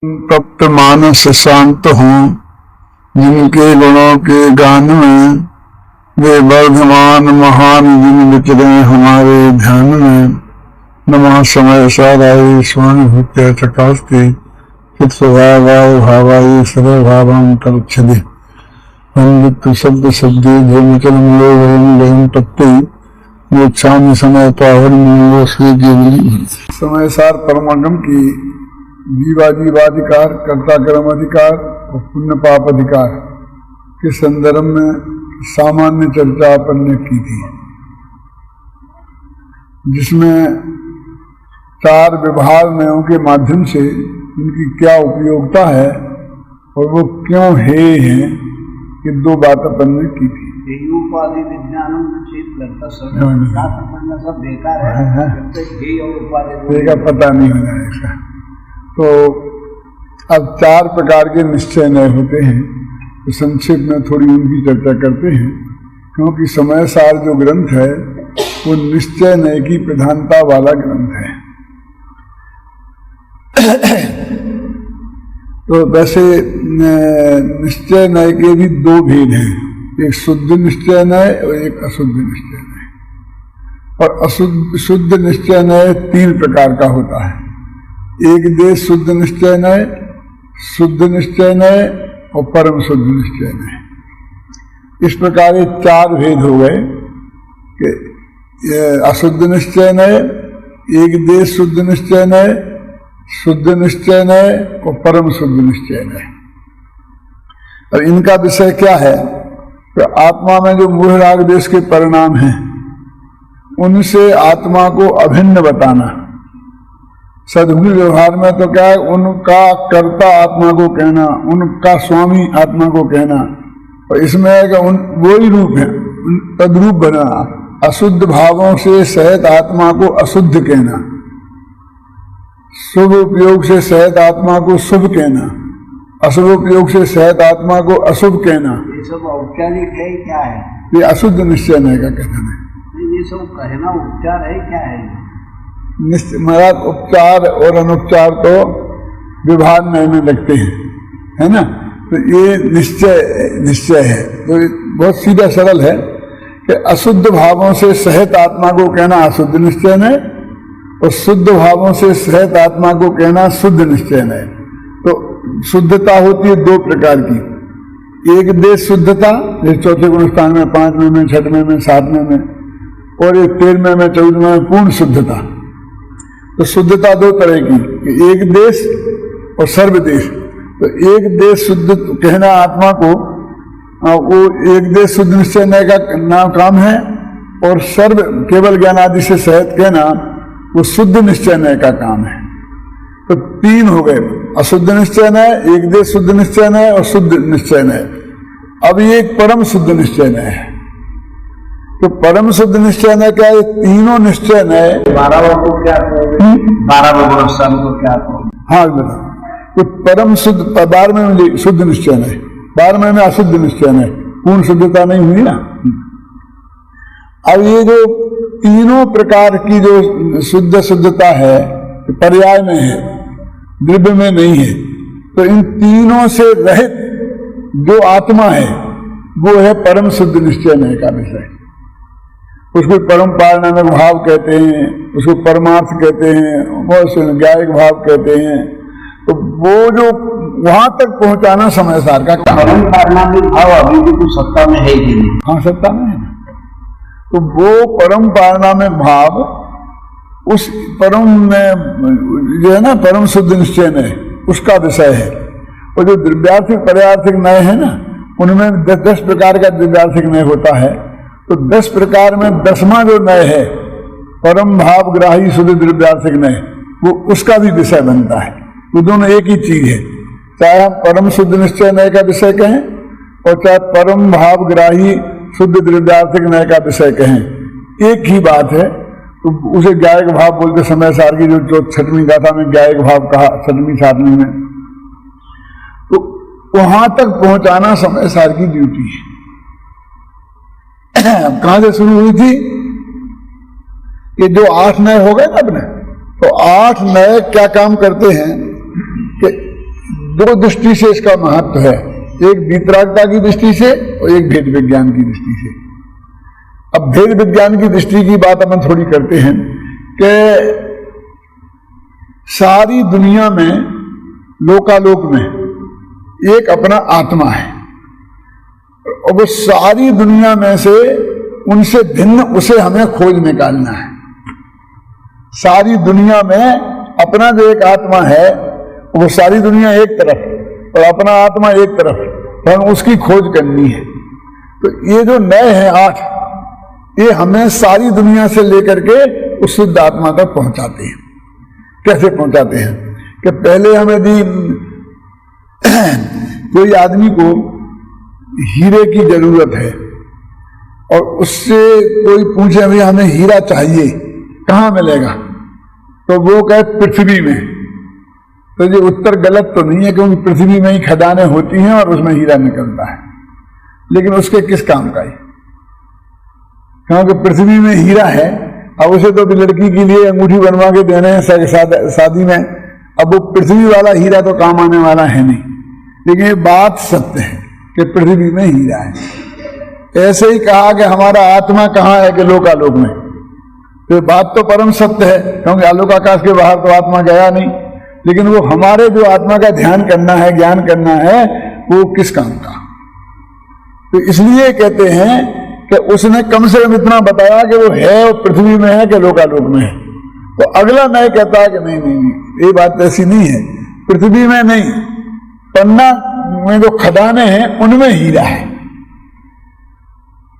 तप्त मानस शांत हूँ जिनके गुणों के गान में, वे वर्धमान महान जिन विचरे हमारे ध्यान में। नमः समय साराई स्वामी भूत्य चकास्ती चित स्वभावाय भावाई सर्व भावं कलक्षदे पंडित शब्द शब्दे धर्मचल मूलो वरम लयम तत्ते मोक्षामि समय पावन मूलो श्री जीवनी। समय सार परमागम की जीवाधिकार, कर्ता कर्म अधिकार और पुण्य पाप अधिकार के संदर्भ में सामान्य चर्चा अपन ने की थी, जिसमें चार विभाग नयों के माध्यम से उनकी क्या उपयोगिता है और वो क्यों है ये दो बात अपन ने की थी। उपाधि विज्ञानम सब बेकार है, उपाधि का पता नहीं होना ऐसा। तो अब चार प्रकार के निश्चय नए होते हैं, तो संक्षेप में थोड़ी उनकी चर्चा करते हैं, क्योंकि समय सार जो ग्रंथ है वो निश्चय नय की प्रधानता वाला ग्रंथ है। तो वैसे निश्चय नय के भी दो भेद हैं, एक शुद्ध निश्चय नय और एक अशुद्ध निश्चय नय। और शुद्ध निश्चय नय तीन प्रकार का होता है, एक देश शुद्ध निश्चय नय, शुद्ध निश्चय नय और परम शुद्ध निश्चय नय। इस प्रकार ये चार भेद हो गए कि अशुद्ध निश्चय नय, एक देश शुद्ध निश्चय नय, शुद्ध निश्चय नय और परम शुद्ध निश्चय नय। और इनका विषय क्या है कि आत्मा में जो मूढ़ राग देश के परिणाम हैं उनसे आत्मा को अभिन्न बताना। सद्गुरु व्यवहार में तो क्या है, उनका कर्ता आत्मा को कहना, उनका स्वामी आत्मा को कहना, और इसमें है कि वो ही रूप है, तद्रूप बना। अशुद्ध भावों से सहित आत्मा को अशुद्ध कहना, शुभ उपयोग से सहित आत्मा को शुभ कहना, अशुभ उपयोग से सहित आत्मा को अशुभ कहना। ये सब औपचारिक है क्या है? ये अशुद्ध निश्चय नहीं का कहना है। ये सब कहना उपचार है क्या है? महाराज उपचार और अनुपचार तो विभाग में लगते हैं, है ना। तो ये निश्चय है, तो बहुत सीधा सरल है कि अशुद्ध भावों से सहित आत्मा को कहना अशुद्ध निश्चय है और शुद्ध भावों से सहित आत्मा को कहना शुद्ध निश्चय है। तो शुद्धता होती है दो प्रकार की, एक देश शुद्धता जैसे चौथे गुण स्थान में, पांचवें में, छठवें में, सातवें में, और एक 13वें में, 14वें में पूर्ण शुद्धता। तो शुद्धता दो तरह की, एक देश और सर्वदेश। तो एक देश शुद्ध कहना आत्मा को, वो एक देश शुद्ध निश्चय नय का नाम काम है, और सर्व केवल ज्ञान आदि से सहित कहना वो शुद्ध निश्चय नय का काम है। तो तीन हो गए, अशुद्ध निश्चय नय, एक देश शुद्ध निश्चय नय और शुद्ध निश्चय नय। अब ये एक परम शुद्ध निश्चय नय है। तो परम शुद्ध निश्चय नय क्या है? तीनों निश्चय नय 12 को क्या कहोगे? 12 को क्या कहोगे? हाँ बता। तो परम शुद्ध 12वें में शुद्ध निश्चय नय, 12वें में अशुद्ध निश्चय नय, पूर्ण शुद्धता नहीं हुई ना। अब ये जो तीनों प्रकार की जो शुद्धता है पर्याय में है, द्रव्य में नहीं है। तो इन तीनों से रहित जो आत्मा है वो है परम शुद्ध निश्चय नय का विषय। उसको परम पारणामिक भाव कहते हैं, उसको परमार्थ कहते हैं, बहुत से ज्ञायिक भाव कहते हैं। तो वो जो वहां तक पहुंचाना समय सार का काम। परम पारणामिक भाव अभी भी कुछ सत्ता में है कि नहीं? हाँ सत्ता में है ना। तो वो परम पारणामिक भाव उस परम में जो है ना, परम शुद्ध निश्चय नय, उसका विषय है। और जो द्रव्यार्थिक पर्यार्थिक नय है ना, उनमें 10 प्रकार का द्रव्यार्थिक नय होता है। तो 10 प्रकार में 10वां जो नय है परम भाव ग्राही शुद्ध द्रव्यार्थिक नय, वो उसका भी विषय बनता है। वो दोनों एक ही चीज है, चाहे हम परम शुद्ध निश्चय नय का विषय कहें और चाहे परम भाव ग्राही शुद्ध द्रव्यार्थिक नय का विषय कहें, एक ही बात है। तो उसे ज्ञायिक भाव बोलते समय सार की जो 6वीं गाथा में ज्ञायिक भाव कहा, 7वीं 7वीं में। तो वहां तक पहुंचाना समय सार की ड्यूटी है। कहां से शुरू हुई थी? कि जो 8 नय हो गए ना अपने, तो 8 नय क्या काम करते हैं कि दो दृष्टि से इसका महत्व है, एक वीतरागता की दृष्टि से और एक भेद विज्ञान की दृष्टि से। अब भेद विज्ञान की दृष्टि की बात अपन थोड़ी करते हैं कि सारी दुनिया में, लोकालोक में एक अपना आत्मा है और वो सारी दुनिया में से उनसे भिन्न उसे हमें खोज निकालना है। सारी दुनिया में अपना जो एक आत्मा है वो सारी दुनिया एक तरफ और अपना आत्मा एक तरफ, तो हमें उसकी खोज करनी है। तो ये जो नए हैं 8, ये हमें सारी दुनिया से लेकर के उस शुद्ध आत्मा तक पहुंचाते हैं। कैसे पहुंचाते हैं कि पहले हमें यदि कोई आदमी को हीरे की जरूरत है और उससे कोई पूछे भाई हमें हीरा चाहिए, कहाँ मिलेगा, तो वो कहे पृथ्वी में। तो ये उत्तर गलत तो नहीं है, क्योंकि पृथ्वी में ही खदानें होती हैं और उसमें हीरा निकलता है, लेकिन उसके किस काम का है? क्योंकि पृथ्वी में हीरा है, अब उसे तो लड़की के लिए अंगूठी बनवा के देने हैं शादी में, अब वो पृथ्वी वाला हीरा तो काम आने वाला है नहीं। लेकिन ये बात सत्य है कि पृथ्वी में हीरा है। ऐसे ही कहा कि हमारा आत्मा कहाँ है कि लोकालोक में, तो बात तो परम सत्य है, क्योंकि आलोक आकाश के बाहर तो आत्मा गया नहीं। लेकिन वो हमारे जो आत्मा का ध्यान करना है, ज्ञान करना है, वो किस काम का? तो इसलिए कहते हैं कि उसने कम से कम इतना बताया कि वो है और पृथ्वी में है कि लोकालोक में है। तो अगला नहीं कहता कि नहीं नहीं नहीं, ये बात ऐसी नहीं है, पृथ्वी में नहीं, पन्ना में जो खदानें हैं उनमें हीरा है,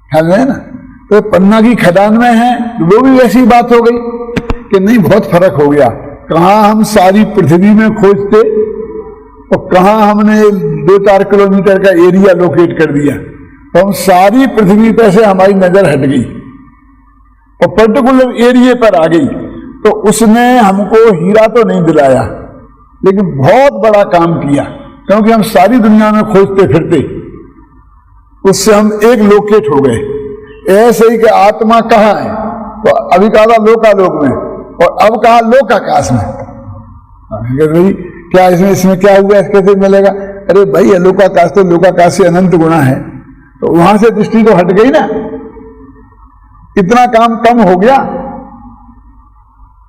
ख्याल है ना। तो पन्ना की खदान में है, वो भी वैसी बात हो गई कि नहीं, बहुत फर्क हो गया। कहाँ हम सारी पृथ्वी में खोजते और कहाँ हमने 2-4 किलोमीटर का एरिया लोकेट कर दिया, तो हम सारी पृथ्वी पर से हमारी नजर हट गई और पर्टिकुलर एरिया पर आ गई। तो उसने हमको हीरा तो नहीं दिलाया, लेकिन बहुत बड़ा काम किया, क्योंकि हम सारी दुनिया में खोजते फिरते उससे हम एक लोकेट हो गए। ऐसे ही कि आत्मा कहाँ है, तो अभी कहा लोकालोक में और अब कहा लोकाकाश में। भाई क्या इसमें क्या हुआ, कैसे मिलेगा? अरे भाई लोकाकाश तो लोकाकाश से अनंत गुना है, तो वहां से दृष्टि तो हट गई ना, इतना काम कम हो गया।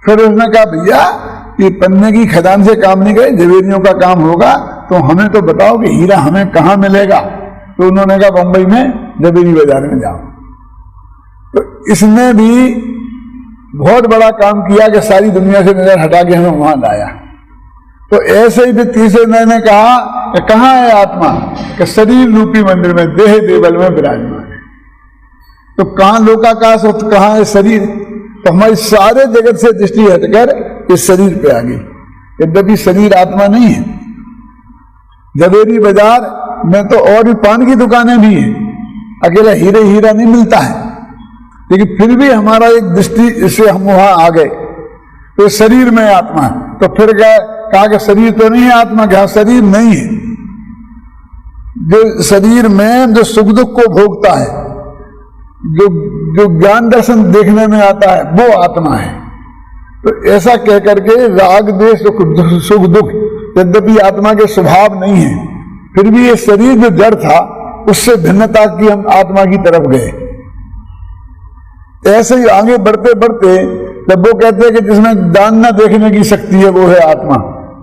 फिर उसने कहा भैया कि पन्ने की खदान से काम नहीं गए, जवेरियों का काम होगा, तो हमें तो बताओ कि हीरा हमें कहाँ मिलेगा। तो उन्होंने कहा बंबई में जवेरी बाजार में जाओ। तो इसने भी बहुत बड़ा काम किया कि सारी दुनिया से नजर हटा के हमें वहां लाया। तो ऐसे ही भी तीसरे ने कहा कि कहाँ है आत्मा, कि शरीर रूपी मंदिर में, देह देवल में विराजमान है। तो कहाँ लोकाकाश और कहाँ है शरीर? तो हमारी सारे जगत से दृष्टि हटकर इस शरीर पे आ गई। यद्यपि शरीर आत्मा नहीं है। जवेरी बाजार में तो और भी पान की दुकानें भी हैं, अकेला हीरा नहीं मिलता है, लेकिन फिर भी हमारा एक दृष्टि से हम वहां आ गए। तो शरीर में आत्मा, तो फिर कहा कि शरीर तो नहीं है आत्मा, क्या शरीर नहीं है? जो शरीर में जो सुख दुख को भोगता है, जो ज्ञान दर्शन देखने में आता है, वो आत्मा है। तो ऐसा कह करके राग द्वेष सुख दुख यद्यपि आत्मा के स्वभाव नहीं है, फिर भी ये शरीर जो जड़ था उससे भिन्नता की हम आत्मा की तरफ गए। ऐसे ही आगे बढ़ते बढ़ते जब वो कहते हैं कि जिसमें दान न देखने की शक्ति है वो है आत्मा,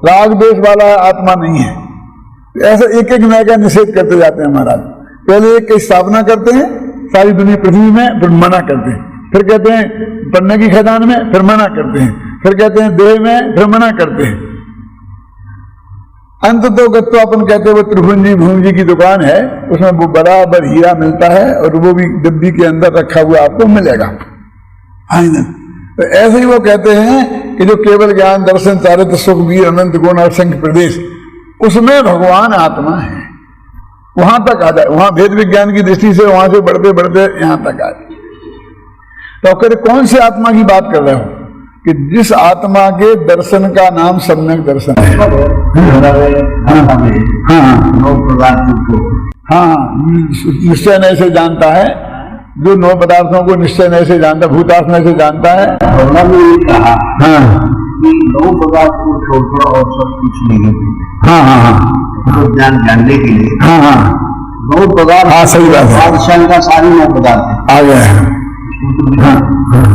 राग द्वेष वाला है, आत्मा नहीं है। ऐसे एक एक नया का निषेध करते जाते हैं महाराज। पहले एक की स्थापना करते हैं सारी दुनिया पृथ्वी में, फिर मना करते हैं, फिर कहते हैं पन्ने की खदान में, फिर मना करते हैं, फिर कहते हैं देह में, फिर मना करते हैं। अंत तो अपन कहते हैं वो त्रिभुवन जी की दुकान है, उसमें वो बराबर हीरा मिलता है और वो भी डिब्बी के अंदर रखा हुआ आपको मिलेगा। तो ऐसे ही वो कहते हैं कि जो केवल ज्ञान दर्शन चारित्र सुख वीर अनंत गुण और संख्य प्रदेश, उसमें भगवान आत्मा है। वहां तक आ जाए, वहां भेद विज्ञान की दृष्टि से वहां से बढ़ते बढ़ते यहां तक आ जाए। तो कहते कौन से आत्मा की बात कर रहे हो? कि जिस आत्मा के दर्शन का नाम सम्यक दर्शन है। हाँ, निश्चय नय से जानता है, जो 9 पदार्थों को निश्चय नय से जानता, भूतात्मा से जानता है। कहा हाँ 9 पदार्थ को छोड़कर और सब कुछ नहीं है। हाँ हाँ हाँ, तो ज्ञान जानने के लिए हाँ हाँ बहुत पदार्थ। हाँ, सही बात है। बादशाह का सारी नौ पदार्थ आ गया है। हाँ हाँ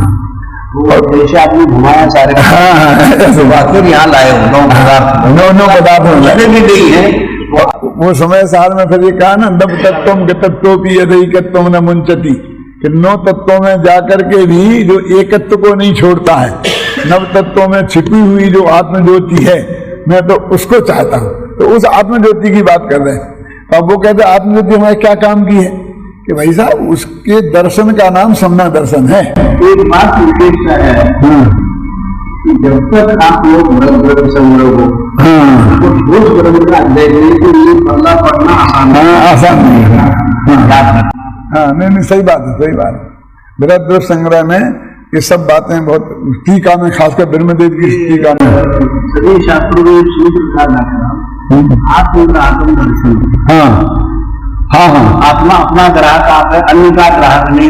और जैसे आपने घुमाया सारे हाँ हाँ, ऐसे बात फिर यहाँ लाए हो नौ पदार्थ। नौ पदार्थ में जितने भी नहीं है वो समय सार में फिर ये कहा ना, नव तत्वम गतत्वोपि यदैकत्वम न मुंचति, कि 9 तत्वों में जाकर के भी जो एकत्व को नहीं छोड़ता है, नव तत्वों में छिपी हुई जो आत्मज्योति है, मैं तो उसको चाहता हूं। तो उस आत्मज्योति की बात कर रहे हैं। अब वो कहते हैं आत्मज्योति हमारे क्या काम की है, कि भाई साहब उसके दर्शन का नाम सम्यक दर्शन है। एक बात विशेष है कि जब तक आप लोग ब्रह्म संग्रह हो तो उस ब्रह्म का देखने के लिए पल्ला पढ़ना आसान नहीं है। हाँ नहीं सही बात है, सही बात है। बृहद संग्रह में ये सब बातें बहुत टीका में, खासकर ब्रह्मदेव की टीका में सभी शास्त्रों में सूत्र का लक्षण आत्म दर्शन। हाँ हाँ हाँ आत्मा अपना ग्राहक आप है, अन्य का ग्राहक नहीं।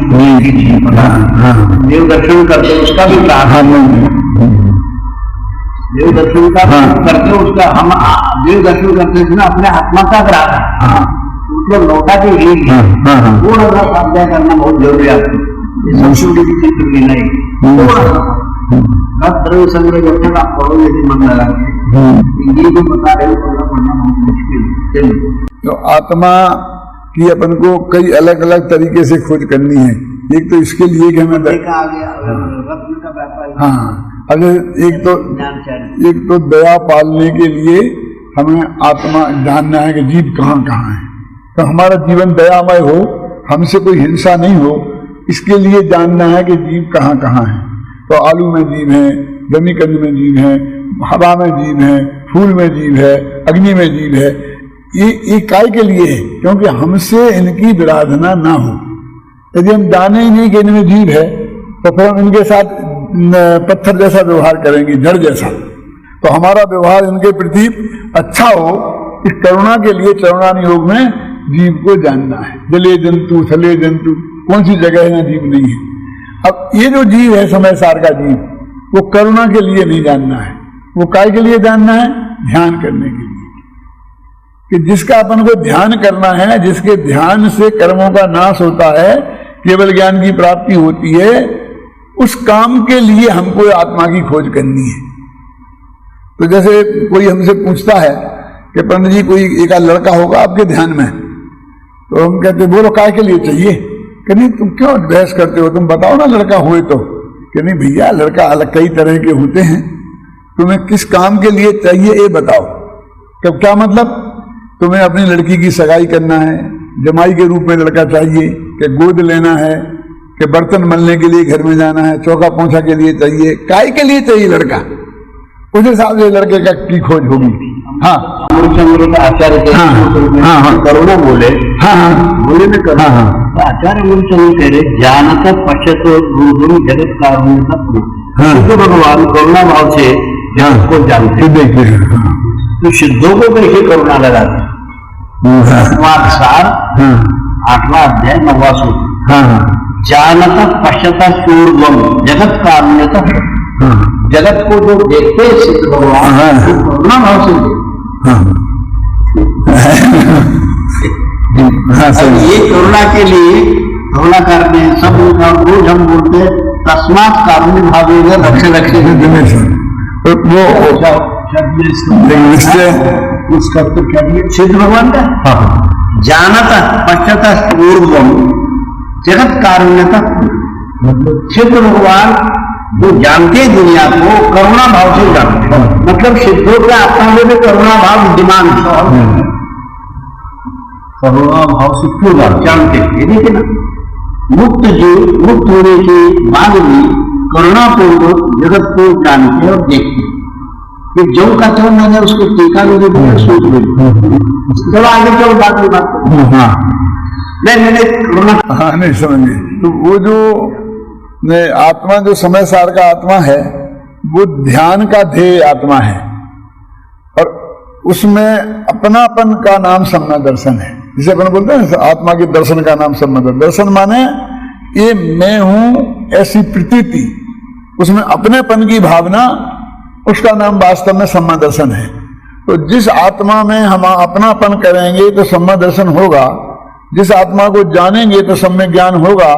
देव दर्शन करते उसका भी ग्राहक, देव दर्शन का करते उसका, हम देव दर्शन करते हैं अपने आत्मा का ग्राहक, मतलब लौटा के लिए वो स्वाध्याय करना बहुत जरूरी है आपको। संस्कृति की चित्र लेना ही तरह संग्रह जब तक आप पढ़ो यदि मन लगा के ये जो बता रहे हो पढ़ना बहुत मुश्किल है। तो आत्मा की अपन को कई अलग अलग तरीके से खोज करनी है। एक तो इसके लिए कि हमें आ गया रत्न का व्यापार, हाँ अगर एक तो दया पालने के लिए हमें आत्मा जानना है कि जीव कहाँ कहाँ है, तो हमारा जीवन दयामय हो, हमसे कोई हिंसा नहीं हो, इसके लिए जानना है कि जीव कहाँ कहाँ है। तो आलू में जीव है, जमीकंद में जीव है, हवा में जीव है, फूल में जीव है, अग्नि में जीव है। ये काय के लिए है, क्योंकि हमसे इनकी विराधना ना हो। यदि हम जाने ही नहीं कि इनमें जीव है तो फिर हम इनके साथ पत्थर जैसा व्यवहार करेंगे, जड़ जैसा। तो हमारा व्यवहार इनके प्रति अच्छा हो, इस करुणा के लिए चरणानी योग में जीव को जानना है। जले जंतु थले जंतु कौन सी जगह है ना जीव नहीं है। अब ये जो जीव है समय सार का जीव, वो करुणा के लिए नहीं जानना है, वो काय के लिए जानना है, ध्यान करने के लिए। कि जिसका अपन को ध्यान करना है, जिसके ध्यान से कर्मों का नाश होता है, केवल ज्ञान की प्राप्ति होती है, उस काम के लिए हमको आत्मा की खोज करनी है। तो जैसे कोई हमसे पूछता है कि पंडित जी कोई एक लड़का होगा आपके ध्यान में, तो हम कहते बोलो काय के लिए चाहिए, कि नहीं तुम क्यों बहस करते हो, तुम बताओ ना लड़का हुए तो। कि नहीं भैया लड़का अलग कई तरह के होते हैं, तुम्हें किस काम के लिए चाहिए ये बताओ। कब क्या मतलब, तुम्हें अपनी लड़की की सगाई करना है, जमाई के रूप में लड़का चाहिए, कि गोद लेना है, कि बर्तन मलने के लिए घर में जाना है, चौका पोंछा के लिए चाहिए, काय के लिए चाहिए लड़का, उस हिसाब से लड़के का की खोज होगी। हाँ आचार्य करुणा बोले, बोले में करुणा, आचार्य मूलचंद्र कह रहे जानता पश्चात जगत कारुण्य तो भगवान करुणा भाव से जगत को जानते देखते हैं। तो सिद्धों को कैसे करुणा लगाते, सार 8वां अध्याय 9वां सूत्र, जानता पश्चात पूर्वम जगत कारुण्य, जगत को जो देखते हैं सिद्ध भगवान करुणा भाव से ये करुणा के लिए करुणा करते हैं सब रोज हम बोलते हैं तस्मात कारुण्य भावेगा रक्षे रक्षे उसका तो क्या सिद्ध भगवान का जानता पश्चात पूर्वम जगत कारुण्यता, मतलब सिद्ध भगवान जो जानते हैं दुनिया को करुणा भाव से जानते, मतलब सिद्धों के आत्मा में भी करुणा भाव विद्यमान, करुणा भाव से क्यों जानते हैं। देखिए ना, मुक्त जीव मुक्त होने के बाद भी करुणा पूर्वक जगत को जानते और देखते। कि जो का जो मैंने उसको टीका मुझे सोच ली, चलो आगे चलो बात में बात करो। मैंने करुणा नहीं समझे। तो वो जो आत्मा जो समय सार का आत्मा है, वो ध्यान का ध्येय आत्मा है, और उसमें अपनापन का नाम सम्यक दर्शन है। जिसे अपन बोलते हैं आत्मा के दर्शन का नाम सम्यक दर्शन, माने ये मैं हूं ऐसी प्रतीति, उसमें अपनेपन की भावना, उसका नाम वास्तव में सम्यक दर्शन है। तो जिस आत्मा में हम अपनापन करेंगे तो सम्यक दर्शन होगा, जिस आत्मा को जानेंगे तो सम्यक ज्ञान होगा,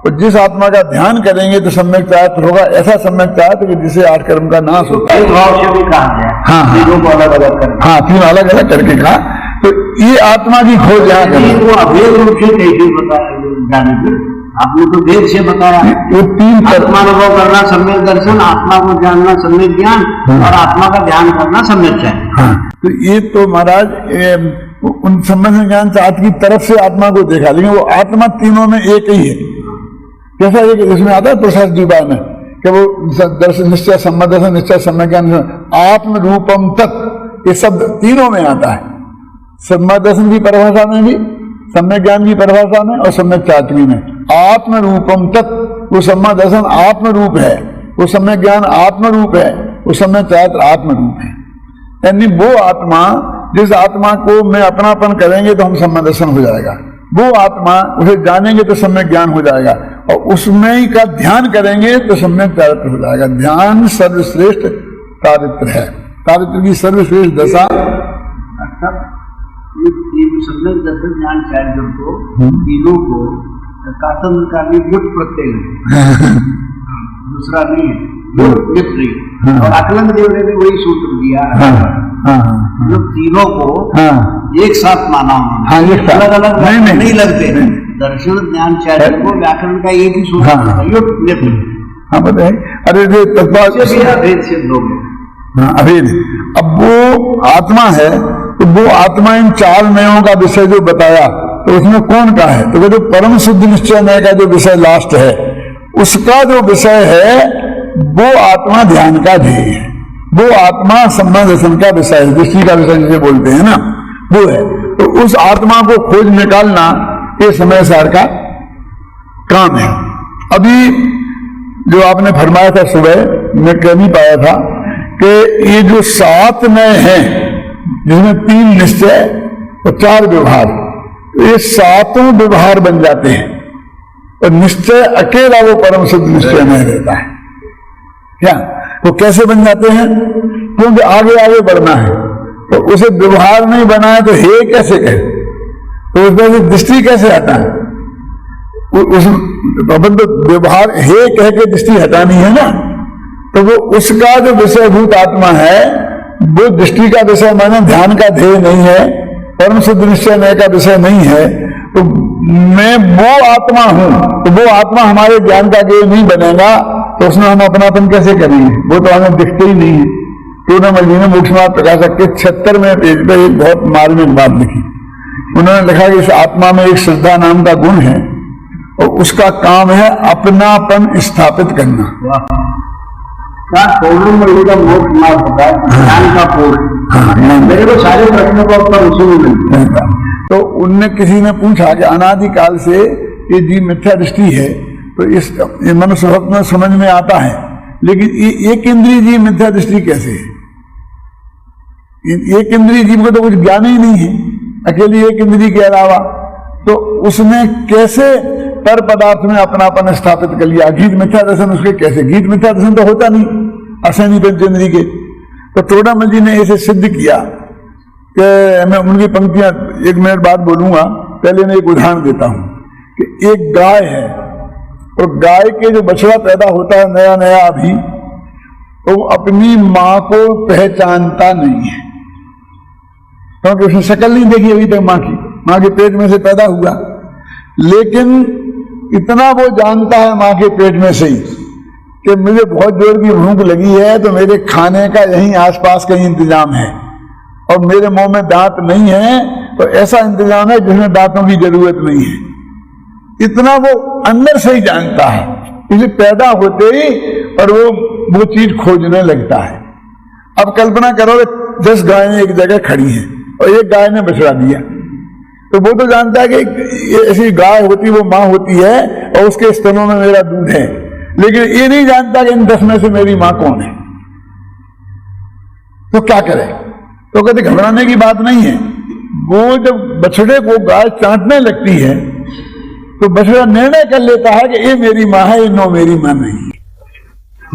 और जिस आत्मा का ध्यान करेंगे तो सम्यक चारित्र होगा। ऐसा सम्यक चारित्र कि जिसे 8 कर्म का नाश होता है। भाव से भी कहा गया, हाँ तीनों को अलग अलग कर, हाँ 3 अलग अलग करके कहा। तो ये आत्मा की खोज यहाँ करें। वो अभेद रूप से कैसे बताया? आपने तो भेद से बताया, वो 3 आत्मा अनुभव करना सम्यक दर्शन, आत्मा को जानना सम्यक ज्ञान, और आत्मा का ध्यान करना सम्यक ज्ञान। हाँ, तो ये तो महाराज उन सम्यक ज्ञान चार्ट की तरफ से आत्मा को देखा, लेकिन वो आत्मा तीनों में एक ही है। कैसा है कि इसमें आता है प्रसाद जीवा में कि वो दर्शन निश्चय सम्यक दर्शन निश्चय सम्यक ज्ञान आत्म रूपम तत्, ये शब्द तीनों में आता है। सम्यक दर्शन की परिभाषा में भी, सम्यक ज्ञान की परिभाषा में और सम्यक चारित्री में। आत्म रूपम तत्, वो सम्यक दर्शन आत्म रूप है, वो सम्यक ज्ञान आत्म रूप है, वो सम्यक चारित्र आत्म रूप है। यानी वो आत्मा, जिस आत्मा को मैं अपनापन करेंगे तो हम सम्यक दर्शन हो जाएगा, वो आत्मा उसे जानेंगे तो सम्यक ज्ञान हो जाएगा, और उसमें ही का ध्यान करेंगे तो सम्यक चारित्र हो जाएगा। ध्यान सर्वश्रेष्ठ चारित्र है, चारित्र की सर्वश्रेष्ठ दशा। सम्यक दर्शन ज्ञान चारित्र को तीनों को कातंत्र का भी युक्त प्रत्यय है, दूसरा नहीं है, युक्त नहीं। और अकलंग देव ने भी वही सूत्र दिया, जो तीनों को एक साथ माना उन्होंने, अलग अलग नहीं लगते। दर्शन ज्ञान चारित्र को व्याकरण का एक ही सूत्र युक्त। हाँ बताए, अरे जो अभेद सिद्ध हो गया, अभेद। अब वो आत्मा है, तो वो आत्मा इन 4 नयों का विषय जो बताया, तो उसमें कौन का है? तो जो परम शुद्ध निश्चय नय का जो विषय लास्ट है, उसका जो विषय है वो आत्मा ध्येय का ध्येय है, वो आत्मा सम्यक दर्शन का विषय है, दृष्टि का विषय जिसे बोलते हैं ना, वो है। तो उस आत्मा को खोज निकालना ये समय सार का काम है। अभी जो आपने फरमाया था सुबह, मैं कह नहीं पाया था कि ये जो 7 नय हैं, जिसमें 3 निश्चय और 4 व्यवहार, ये 7 व्यवहार बन जाते हैं, और निश्चय अकेला वो परम शुद्ध निश्चय नहीं रहता है। क्या वो कैसे बन जाते हैं? क्योंकि आगे आगे बढ़ना है, तो उसे व्यवहार नहीं बनाए तो हे कैसे कहे, तो उसमें से दृष्टि कैसे हटाए? उस अपन तो व्यवहार हे कह के दृष्टि हटानी है ना, तो वो उसका जो विषयभूत आत्मा है वो दृष्टि का विषय माने ध्यान का ध्येय नहीं है, परम शुद्ध निश्चय नय का विषय नहीं है। तो मैं वो आत्मा हूं, तो वो आत्मा हमारे ज्ञान का ध्येय नहीं बनेगा, तो उसमें हम अपनापन कैसे करेंगे? वो तो हमें दिखते ही नहीं है। टूर्नामल जी ने मोक्षमार्ग प्रकाशक के 76वें पेज पर एक बहुत मार्मिक बात लिखी। उन्होंने लिखा कि इस आत्मा में एक श्रद्धा नाम का गुण है, और उसका काम है अपनापन स्थापित करना। मोक्ष मार्ग होता है, ज्ञान का पूर्ण। मेरे को सारे प्रश्नों का उत्तर उसी में मिलता है। तो उनने किसी ने पूछा कि अनादिकाल से ये जीव मिथ्या दृष्टि है, तो इस मनुष्य भक्त में समझ में आता है, लेकिन ये एक इंद्रिय जीव मिथ्या दृष्टि कैसे है? एक इंद्रिय जीव को तो कुछ ज्ञान ही नहीं है, अकेली एक इंद्रिय के अलावा, तो उसने कैसे पर पदार्थ में अपनापन स्थापित कर लिया? गीत मिथ्या दर्शन उसके कैसे? गीत मिथ्या दर्शन तो होता नहीं असैनी पंचेंद्रिय के। तो टोडामल जी ने इसे सिद्ध किया कि मैं उनकी पंक्तियां 1 मिनट बाद बोलूंगा, पहले मैं एक उदाहरण देता हूं कि एक गाय है, और गाय के जो बछड़ा पैदा होता है नया नया अभी, तो वो अपनी मां को पहचानता नहीं है, क्योंकि उसने शक्ल नहीं देखी अभी तक मां के पेट में से पैदा हुआ। लेकिन इतना वो जानता है मां के पेट में से ही कि मुझे बहुत जोर की भूख लगी है, तो मेरे खाने का यहीं आसपास कहीं इंतजाम है, और मेरे मुंह में दांत नहीं है, तो ऐसा इंतजाम है जिसमें दांतों की जरूरत नहीं है। इतना वो अंदर से ही जानता है, इसलिए पैदा होते ही और वो चीज खोजने लगता है। अब कल्पना करो 10 गायें एक जगह खड़ी हैं और एक गाय ने बछड़ा दिया, तो वो तो जानता है कि ऐसी गाय होती वो मां होती है और उसके स्तनों में मेरा दूध है, लेकिन ये नहीं जानता कि इन 10 में से मेरी मां कौन है। तो क्या करे? तो कहते घबराने की बात नहीं है। वो जब बछड़े को गाय चाटने लगती है तो बछड़ा निर्णय कर लेता है कि ये मेरी मां है, मेरी मां नहीं।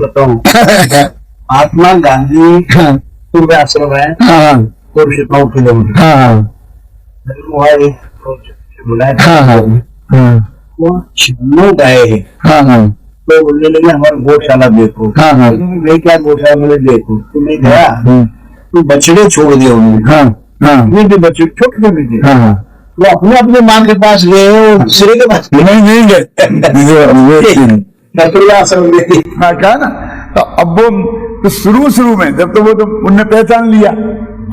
बताओ महात्मा गांधी पूर्व आश्रम है हाँ 9 किलोमीटर। हाँ बुलाया हाँ हाँ वो 96 गाय है। हाँ हाँ तो बोलने लगे हमारी गौशाला देखो। हाँ हाँ मैं क्या गौशाला में देखो, तो मैं गया तो बछड़े छोड़ दिए उन्होंने। हाँ हाँ भी बच्चे छोटे छोटे थे, हाँ वो अपने अपने मां के पास गए, वो दूसरे के पास नहीं नहीं गए आश्रम में। हाँ कहा ना। तो अब वो तो शुरू में जब तो वो तो उनने पहचान लिया,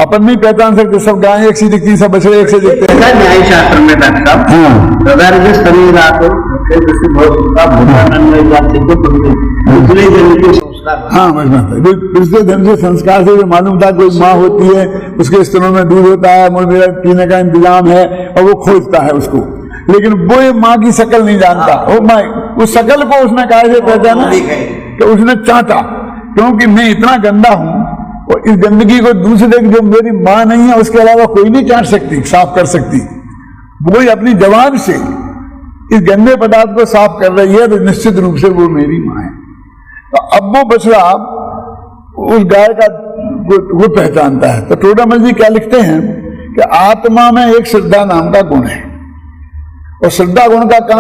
अपन नहीं पहचान सकते, सब गायें एक सी दिखती, सब बछड़े एक से दिखते हैं। न्याय शास्त्र में डॉक्टर साहब शरीर आते दूसरे जन के संस्कार। हाँ दूसरे धर्म से संस्कार से जो मालूम था कोई माँ होती है, उसके स्तनों में दूध होता है, मेरा पीने का इंतजाम है, और वो खोजता है उसको, लेकिन वो ये माँ की शक्ल नहीं जानता। वो माँ उस शक्ल को उसने कैसे पहचाना कि उसने चाहता, क्योंकि मैं इतना गंदा हूं और इस गंदगी को दूसरे जो मेरी माँ नहीं है उसके अलावा कोई नहीं चाट सकती, साफ कर सकती। वो अपनी जवान से इस गंदे पदार्थ को साफ कर रही है, तो निश्चित रूप से वो मेरी माँ है। तो अब वो बछड़ा उस गाय का वो पहचानता है। तो टोडामल जी क्या लिखते हैं कि आत्मा में एक श्रद्धा नाम का गुण है, और श्रद्धा गुण का काम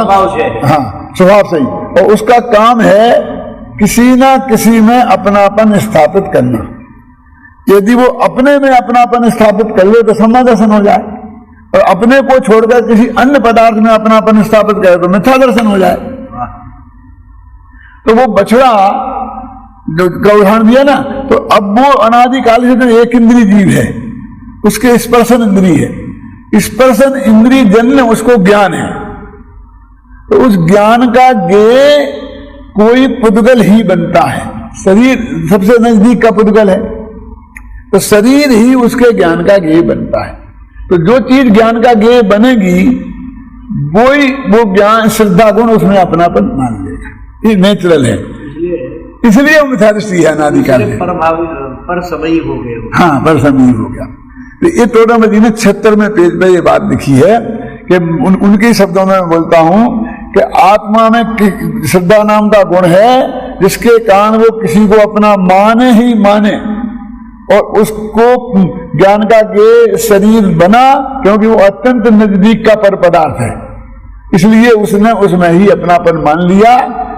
हाँ स्वभाव सही, और उसका काम है किसी ना किसी में अपनापन स्थापित करना। यदि वो अपने में अपनापन स्थापित कर ले तो समादर्शन हो जाए, और अपने को छोड़कर किसी अन्य पदार्थ में अपनापन स्थापित करे तो मिथ्या दर्शन हो जाए। तो वो बछड़ा जो का उदाहरण दिया ना, तो अब वो अनादिकाल से तो एक इंद्रिय जीव है, उसके स्पर्शन इंद्रिय है, स्पर्शन इंद्रिय जन्य उसको ज्ञान है। तो उस ज्ञान का गे कोई पुद्गल ही बनता है, शरीर सबसे नजदीक का पुद्गल है, तो शरीर ही उसके ज्ञान का गे बनता है। तो जो चीज ज्ञान का गे बनेगी वो ज्ञान श्रद्धा गुण उसमें अपनापन मान लेगा, ये नेचुरल है, इसलिए वो मिथ्या दृष्टि है अनादिकाल में। पर समय हो गया। हाँ पर समय हो गया। तो ये टोडामल जी ने 76वें पेज पे ये बात लिखी है कि उनके शब्दों में मैं बोलता हूं कि आत्मा में श्रद्धा नाम का गुण है, जिसके कारण वो किसी को अपना माने ही माने, और उसको ज्ञान का गे शरीर बना, क्योंकि वो अत्यंत नजदीक का पर पदार्थ है, इसलिए उसने उसमें ही अपनापन मान लिया।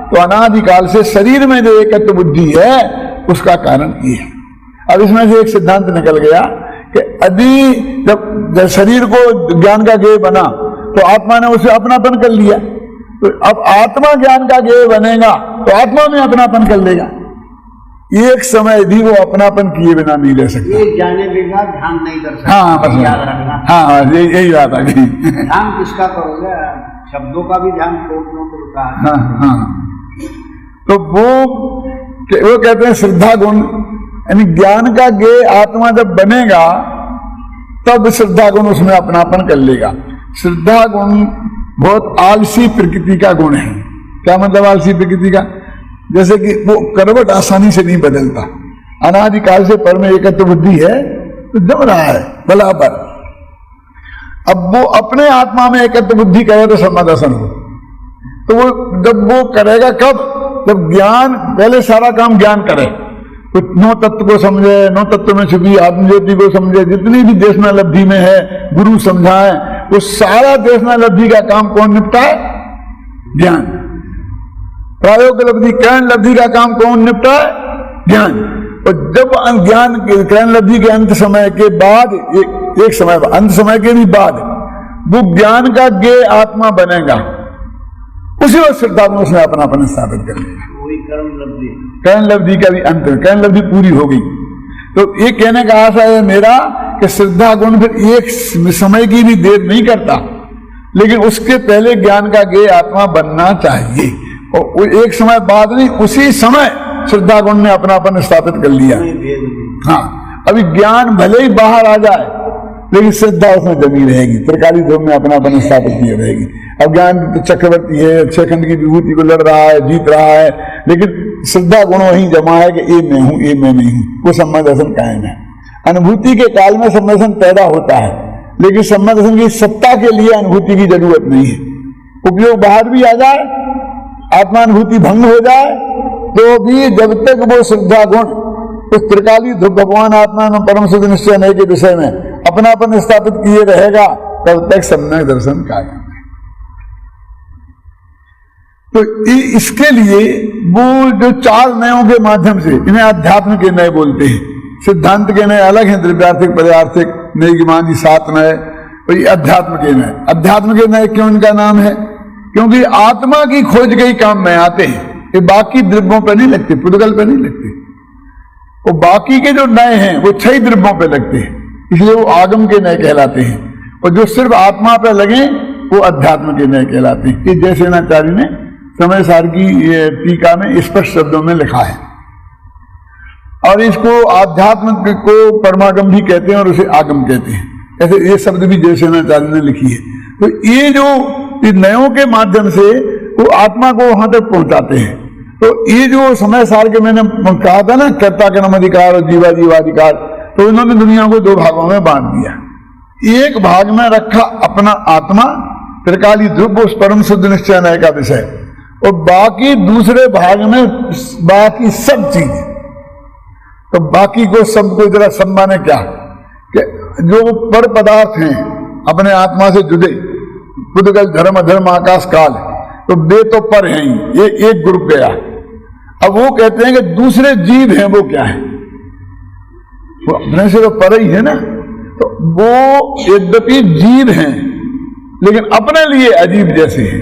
तो अनादिकाल से शरीर में जो एकत्व बुद्धि है उसका कारण ये है। अब इसमें से एक सिद्धांत निकल गया कि यदि जब शरीर को ज्ञान का गे बना तो आत्मा ने उसे अपनापन कर लिया, तो अब आत्मा ज्ञान का गे बनेगा तो आत्मा में अपनापन कर लेगा। एक समय भी वो अपनापन किए बिना नहीं रह सकता। ये जाने देगा, ध्यान नहीं कर सकता। हाँ बस याद रखना। हाँ यही बात आ गई। ध्यान किसका करोगे? शब्दों का भी ध्यान छोड़ना पड़ता है। हाँ हाँ। तो वो कहते हैं श्रद्धा गुण, यानी ज्ञान का गे आत्मा जब बनेगा तब श्रद्धा गुण उसमें अपनापन कर लेगा। श्रद्धा गुण बहुत आलसी प्रकृति का गुण है। क्या मतलब आलसी प्रकृति का? जैसे कि वो करवट आसानी से नहीं बदलता, अनादिकाल से पर में एकत्व बुद्धि है तो जम रहा है बराबर। अब वो अपने आत्मा में एकत्व बुद्धि करे तो समादर्शन हो, तो वो जब वो करेगा कब? जब ज्ञान पहले सारा काम ज्ञान करे, तो नौ तत्व को समझे, नौ तत्व में छुपी आत्मज्योति को समझे, जितनी भी देशना लब्धि में है गुरु समझाए, वो सारा देशना लब्धि का काम कौन निपटाए? ज्ञान। प्रायोग लब्धि करण लब्धि का काम कौन निपटाए? ज्ञान। और जब ज्ञान करण लब्धि के अंत समय के बाद एक समय अंत समय के भी बाद वो ज्ञान का गे आत्मा बनेगा, उसी वक्त श्रद्धा में उसने अपनापन स्थापित कर लिया। करण लब्धि का भी अंत, करण लब्धि पूरी हो गई। तो ये कहने का आशा है मेरा कि श्रद्धा गुण फिर एक समय की भी देर नहीं करता, लेकिन उसके पहले ज्ञान का गे आत्मा बनना चाहिए, और एक समय बाद नहीं, उसी समय श्रद्धा गुण ने अपनापन स्थापित कर लिया। हाँ, अभी ज्ञान भले ही बाहर आ जाए लेकिन श्रद्धा उसमें जमी रहेगी, त्रिकाली धर्म में अपनापन स्थापित किए रहेगी। अब ज्ञान तो चक्रवर्ती है, 6 खंड की विभूति को लड़ रहा है, जीत रहा है, लेकिन श्रद्धा गुण वही जमा है कि ये मैं हूं, ये मैं नहीं हूं, वो सम्मत दर्शन कायम है। अनुभूति के काल में सम्मत दर्शन पैदा होता है, लेकिन सम्मत दर्शन की सत्ता के लिए अनुभूति की जरूरत नहीं है। उपयोग बाहर भी आ जाए, आत्मानुभूति भंग हो जाए, तो भी जब तक वो श्रद्धा गुण उस त्रिकाली ध्रुव भगवान आत्मा में परम शुद्ध निश्चय नहीं के विषय में अपनापन स्थापित किए रहेगा, तब तक सम्यक दर्शन कायम है। तो इसके लिए वो जो 4 नयों के माध्यम से, इन्हें अध्यात्म के नए बोलते हैं। सिद्धांत के नए अलग हैं, द्रव्यार्थिक पदार्थिक नए गिमानी 7 नए, और ये अध्यात्म के नए। अध्यात्म के नए क्यों इनका नाम है? क्योंकि आत्मा की खोज के ही काम में आते हैं, ये बाकी द्रव्यों पर नहीं लगते, पुद्गल पर नहीं लगते। वो बाकी के जो नए हैं वो 6 द्रव्यों पर लगते हैं, इसलिए वो आगम के नए कहलाते हैं। और जो सिर्फ आत्मा पर लगे वो अध्यात्म के नए कहलाते हैं। ये जयसेनाचार्य ने समय सार की टीका में स्पष्ट शब्दों में लिखा है। और इसको आध्यात्म को परमागम भी कहते हैं और उसे आगम कहते हैं, ऐसे ये शब्द भी जयसेनाचार्य ने लिखी है। तो ये जो नयों के माध्यम से वो आत्मा को वहां तक पहुंचाते हैं। तो ये जो समय सार के मैंने कहा था ना, कर्ता कर्म अधिकार और जीवा जीवाधिकार, तो इन्होंने दुनिया को 2 भागों में बांट दिया। एक भाग में रखा अपना आत्मा, त्रिकाली ध्रुव, उस परम शुद्ध निश्चय नय का विषय, और बाकी दूसरे भाग में बाकी सब चीजें। तो बाकी को सबको जरा सम्माने क्या कि जो पर पदार्थ हैं अपने आत्मा से जुड़े, पुद्गल धर्म अधर्म आकाश काल, तो वे तो पर हैं ही, ये एक ग्रुप गया। अब वो कहते हैं कि दूसरे जीव हैं, वो क्या है? वो अपने से तो पर ही है ना। तो वो यद्यपि जीव हैं लेकिन अपने लिए अजीब जैसे हैं।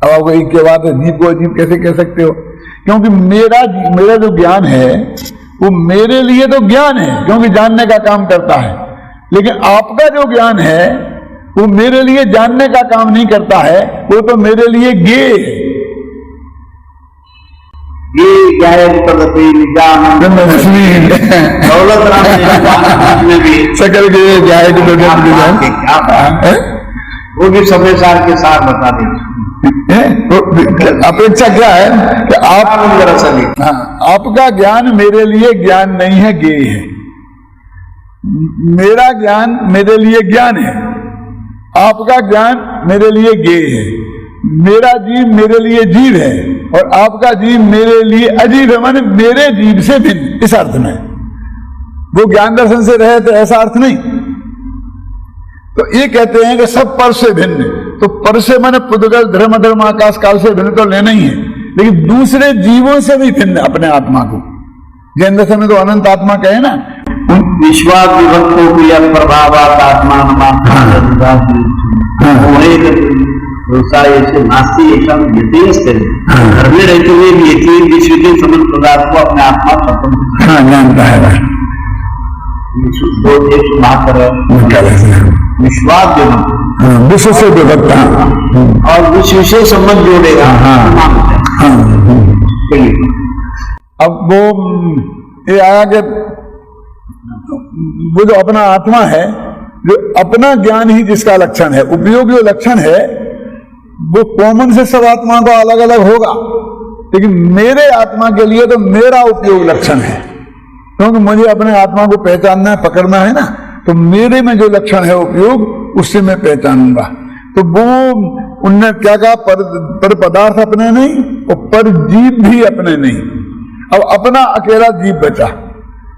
अब आपको एक के बाद जीव को अजीब कैसे कह सकते हो? क्योंकि मेरा जो ज्ञान है वो मेरे लिए तो ज्ञान है, क्योंकि जानने का काम करता है। लेकिन आपका जो ज्ञान है वो मेरे लिए जानने का काम नहीं करता है, वो तो मेरे लिए ज्ञेय है। सकल के वो भी समय सार के साथ बता दें। अपेक्षा क्या है कि आपका ज्ञान मेरे लिए ज्ञान नहीं है, ज्ञेय है। मेरा ज्ञान मेरे लिए ज्ञान है, आपका ज्ञान मेरे लिए ज्ञेय है। मेरा जीव मेरे लिए जीव है और आपका जीव मेरे लिए अजीब है, माने मेरे जीव से भिन्न, इस अर्थ में। वो ज्ञान दर्शन से रहे तो ऐसा अर्थ नहीं। तो ये कहते हैं कि सब पर से भिन्न, तो पर से माने पुद्गल धर्म अधर्म आकाश काल से भिन्न तो लेना ही है, लेकिन दूसरे जीवों से भी भिन्न अपने आत्मा को। जैन दर्शन में तो अनंत आत्मा कहे ना, विश्वास विभक्तों की प्रभावात आत्मा घर में रहते हुए भी विश्व के समस्त पदार्थ को अपने आत्मा स्वतंत्र जानता है। विश्वास विश्व से विभक्त और विश्व से संबंध जोड़ेगा। अब वो ये आया कि वो जो अपना आत्मा है, जो अपना ज्ञान ही जिसका लक्षण है, उपयोग जो लक्षण है वो कॉमन से सब आत्मा को अलग अलग होगा, लेकिन मेरे आत्मा के लिए तो मेरा उपयोग लक्षण है। क्योंकि मुझे अपने आत्मा को पहचानना है, पकड़ना है ना, तो मेरे में जो लक्षण है उपयोग, उससे मैं पहचानूंगा। तो वो उनने क्या कहा, पर पदार्थ अपने नहीं और पर जीव भी अपने नहीं। अब अपना अकेला जीव बचा,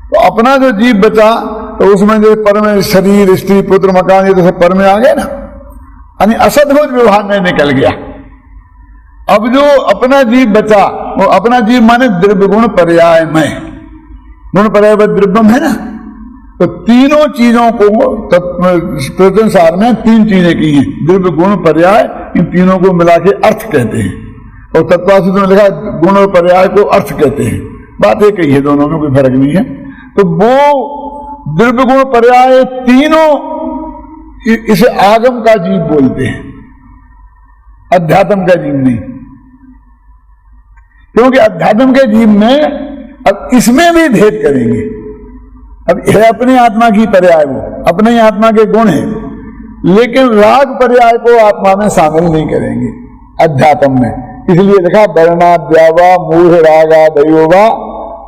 तो अपना जो जीव बचा तो उसमें जो पर में शरीर स्त्री पुत्र मकान ये तो सब पर में आ गए ना, यानी असद्भुत व्यवहार में निकल गया। अब जो अपना जीव बचा, वो अपना जीव माने द्रव्य गुण पर्याय में, गुण पर्याय द्रव्यम है ना। तो तीनों चीजों को सार में 3 चीजें की हैं, द्रव्य गुण पर्याय, इन तीनों को मिला के अर्थ कहते हैं। और तत्वासित में लिखा गुण और पर्याय को अर्थ कहते हैं। बात एक ही है, दोनों में कोई फर्क नहीं है। तो वो द्रव्य गुण पर्याय तीनों, इसे आगम का जीव बोलते हैं, अध्यात्म का जीव नहीं। क्योंकि अध्यात्म के जीव में अब इसमें भी भेद करेंगे। अब है अपनी आत्मा की पर्याय, वो अपने ही आत्मा के गुण है, लेकिन राग पर्याय को आत्मा में शामिल नहीं करेंगे अध्यात्म में। इसलिए लिखा वर्णाद्यावा मूढ़ रागा दयोवा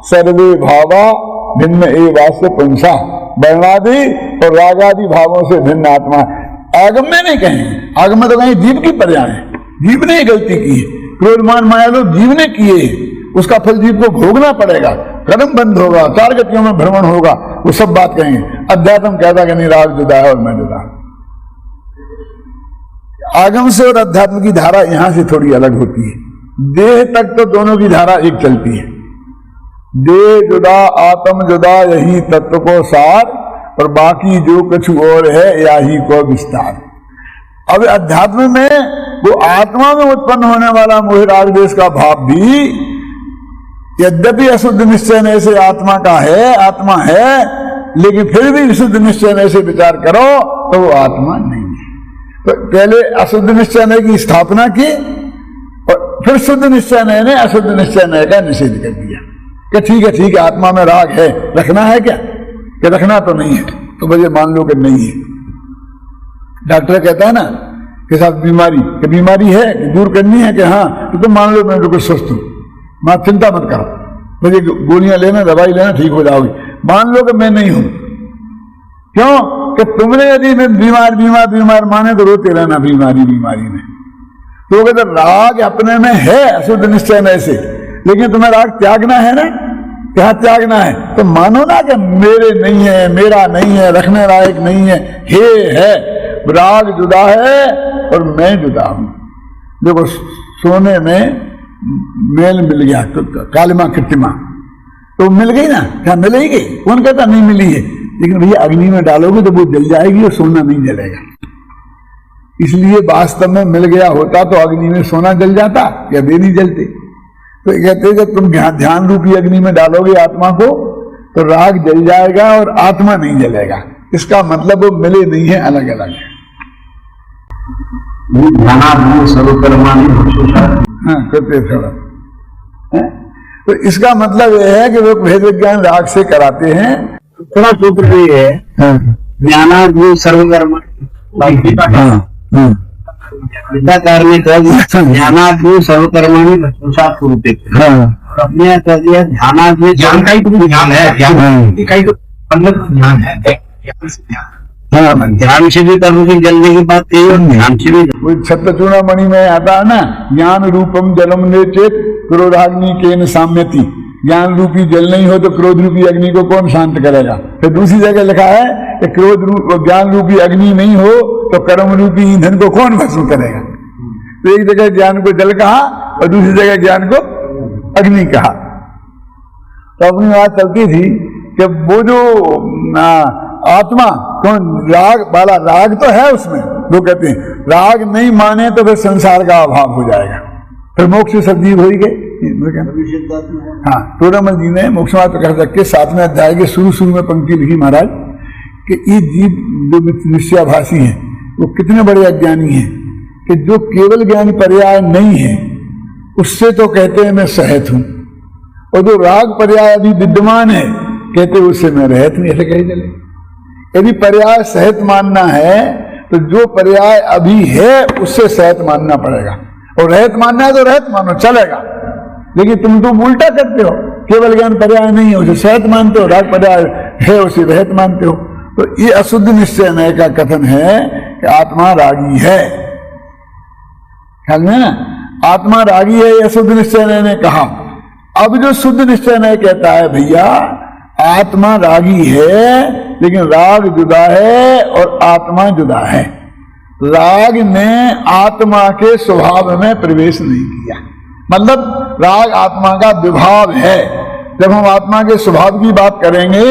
सर्वे भावा भिन्न एवास्य पुंसा। वर्णादि और रागादि भावों से भिन्न आत्मा। आगम में नहीं कहें, आगम में तो कहीं जीव की पर्याय है, जीव ने गलती की है, क्रोध मान माया लोग जीव ने किए, उसका फल जीव को भोगना पड़ेगा। कर्म बंद होगा, चार गतियों में भ्रमण होगा, वो सब बात कहेंगे। अध्यात्म कहता कि नहीं, राग जुदा है और मैं जुदा। आगम से और अध्यात्म की धारा यहां से थोड़ी अलग होती है। देह तक तो दोनों की धारा एक चलती है। देह जुदा आत्म जुदा यही तत्व को सार, और बाकी जो कुछ और है यही को विस्तार। अब अध्यात्म में वो आत्मा में उत्पन्न होने वाला मोह राग देश का भाव भी यद्यपि अशुद्ध निश्चय से आत्मा का है, आत्मा है, लेकिन फिर भी विशुद्ध निश्चय से विचार करो तो वो आत्मा नहीं है। तो पहले अशुद्ध निश्चय की स्थापना की और फिर शुद्ध निश्चय ने अशुद्ध निश्चय का निषेध कर दिया कि ठीक है आत्मा में राग है, रखना है क्या, कि रखना तो नहीं है, तो मुझे मान लो कि नहीं है। डॉक्टर कहता है ना कि साहब बीमारी है कि दूर करनी है, कि हाँ, तो तुम मान लो मैं बिल्कुल स्वस्थ हूं, मैं चिंता मत करो, मुझे गोलियां लेना, दवाई लेना, ठीक हो जाओगी। मान लो कि मैं नहीं हूं, क्यों कि तुमने यदि मैं बीमार माने तो रोते रहना बीमारी में। तो अगर राग अपने में है अशुद्ध निश्चय में से, लेकिन तुम्हें राग त्यागना है ना, क्या त्यागना है, तो मानो ना कि मेरे नहीं है, मेरा नहीं है, रखने लायक नहीं है, है, राग जुदा है और मैं जुदा हूं। देखो सोने में मेल मिल गया, कालिमा कृत्रिमा, तो मिल गई ना, क्या मिलेगी? कौन कहता नहीं मिली है, लेकिन भैया अग्नि में डालोगे तो वो जल जाएगी और सोना नहीं जलेगा। इसलिए वास्तव में मिल गया होता तो अग्नि में सोना जल जाता या वे नहीं जलते। तो कहते जब तुम ध्यान रूपी अग्नि में डालोगे आत्मा को तो राग जल जाएगा और आत्मा नहीं जलेगा। इसका मतलब वो मिले नहीं है, अलग अलग है। हाँ, करते थोड़ा। तो इसका मतलब यह है कि वो भेद विज्ञान राग से कराते हैं। थोड़ा सूत्र भी है, ज्ञानाग्नि सर्वकर्म, गीताकार ने कह दिया ध्यानाग्नि सर्वकर्माणि भस्मसात् कुरुते, अपने कह दिया ध्यानाग्नि, ज्ञान का ही तो ध्यान है, ज्ञान का ही तो मतलब ध्यान है, ध्यान से भी कर्म की जलने की बात कही और ध्यान से भी। कोई छत्रचूड़ामणि में आता है ना, ज्ञान रूपम जलम ने चेत क्रोधाग्नि केन साम्यति, ज्ञान रूपी जल नहीं हो तो क्रोध रूपी अग्नि को कौन शांत करेगा। फिर दूसरी जगह लिखा है कि ज्ञान रूपी अग्नि नहीं हो तो कर्म रूपी ईंधन को कौन भस्म करेगा। तो एक जगह ज्ञान को जल कहा और दूसरी जगह ज्ञान को अग्नि कहा। तो अपनी बात चलती थी कि वो जो आत्मा कौन राग वाला, राग तो है उसमें, वो कहते हैं राग नहीं माने तो फिर संसार का अभाव हो जाएगा, फिर मोक्ष सजीव हो ही गए। हाँ, टोडामल जी ने मोक्षमार्ग प्रकरण के 7वें अध्याय के शुरू में पंक्ति लिखी महाराज कि ये जीव जो निश्चयाभासी है वो कितने बड़े अज्ञानी हैं कि जो केवल ज्ञान पर्याय नहीं है उससे तो कहते हैं मैं सहित हूं, और जो राग पर्याय अभी विद्यमान है कहते उससे मैं रहित हूं। ऐसे कहीं चले, यदि पर्याय सहित मानना है तो जो पर्याय अभी है उससे सहित मानना पड़ेगा, और रहित मानना है तो रहित मानो, चलेगा। लेकिन तुम तो उल्टा करते हो, केवल ज्ञान पर्याय नहीं है उसे सहित मानते हो, राग पर्याय है उसे रहित मानते हो। तो ये अशुद्ध निश्चय नय का कथन है कि आत्मा रागी है। ख्याल में ना, आत्मा रागी है, ये शुद्ध निश्चय नय ने कहा। अब जो शुद्ध निश्चय नय कहता है भैया आत्मा रागी है लेकिन राग जुदा है और आत्मा जुदा है। राग ने आत्मा के स्वभाव में प्रवेश नहीं किया, मतलब राग आत्मा का विभाव है। जब हम आत्मा के स्वभाव की बात करेंगे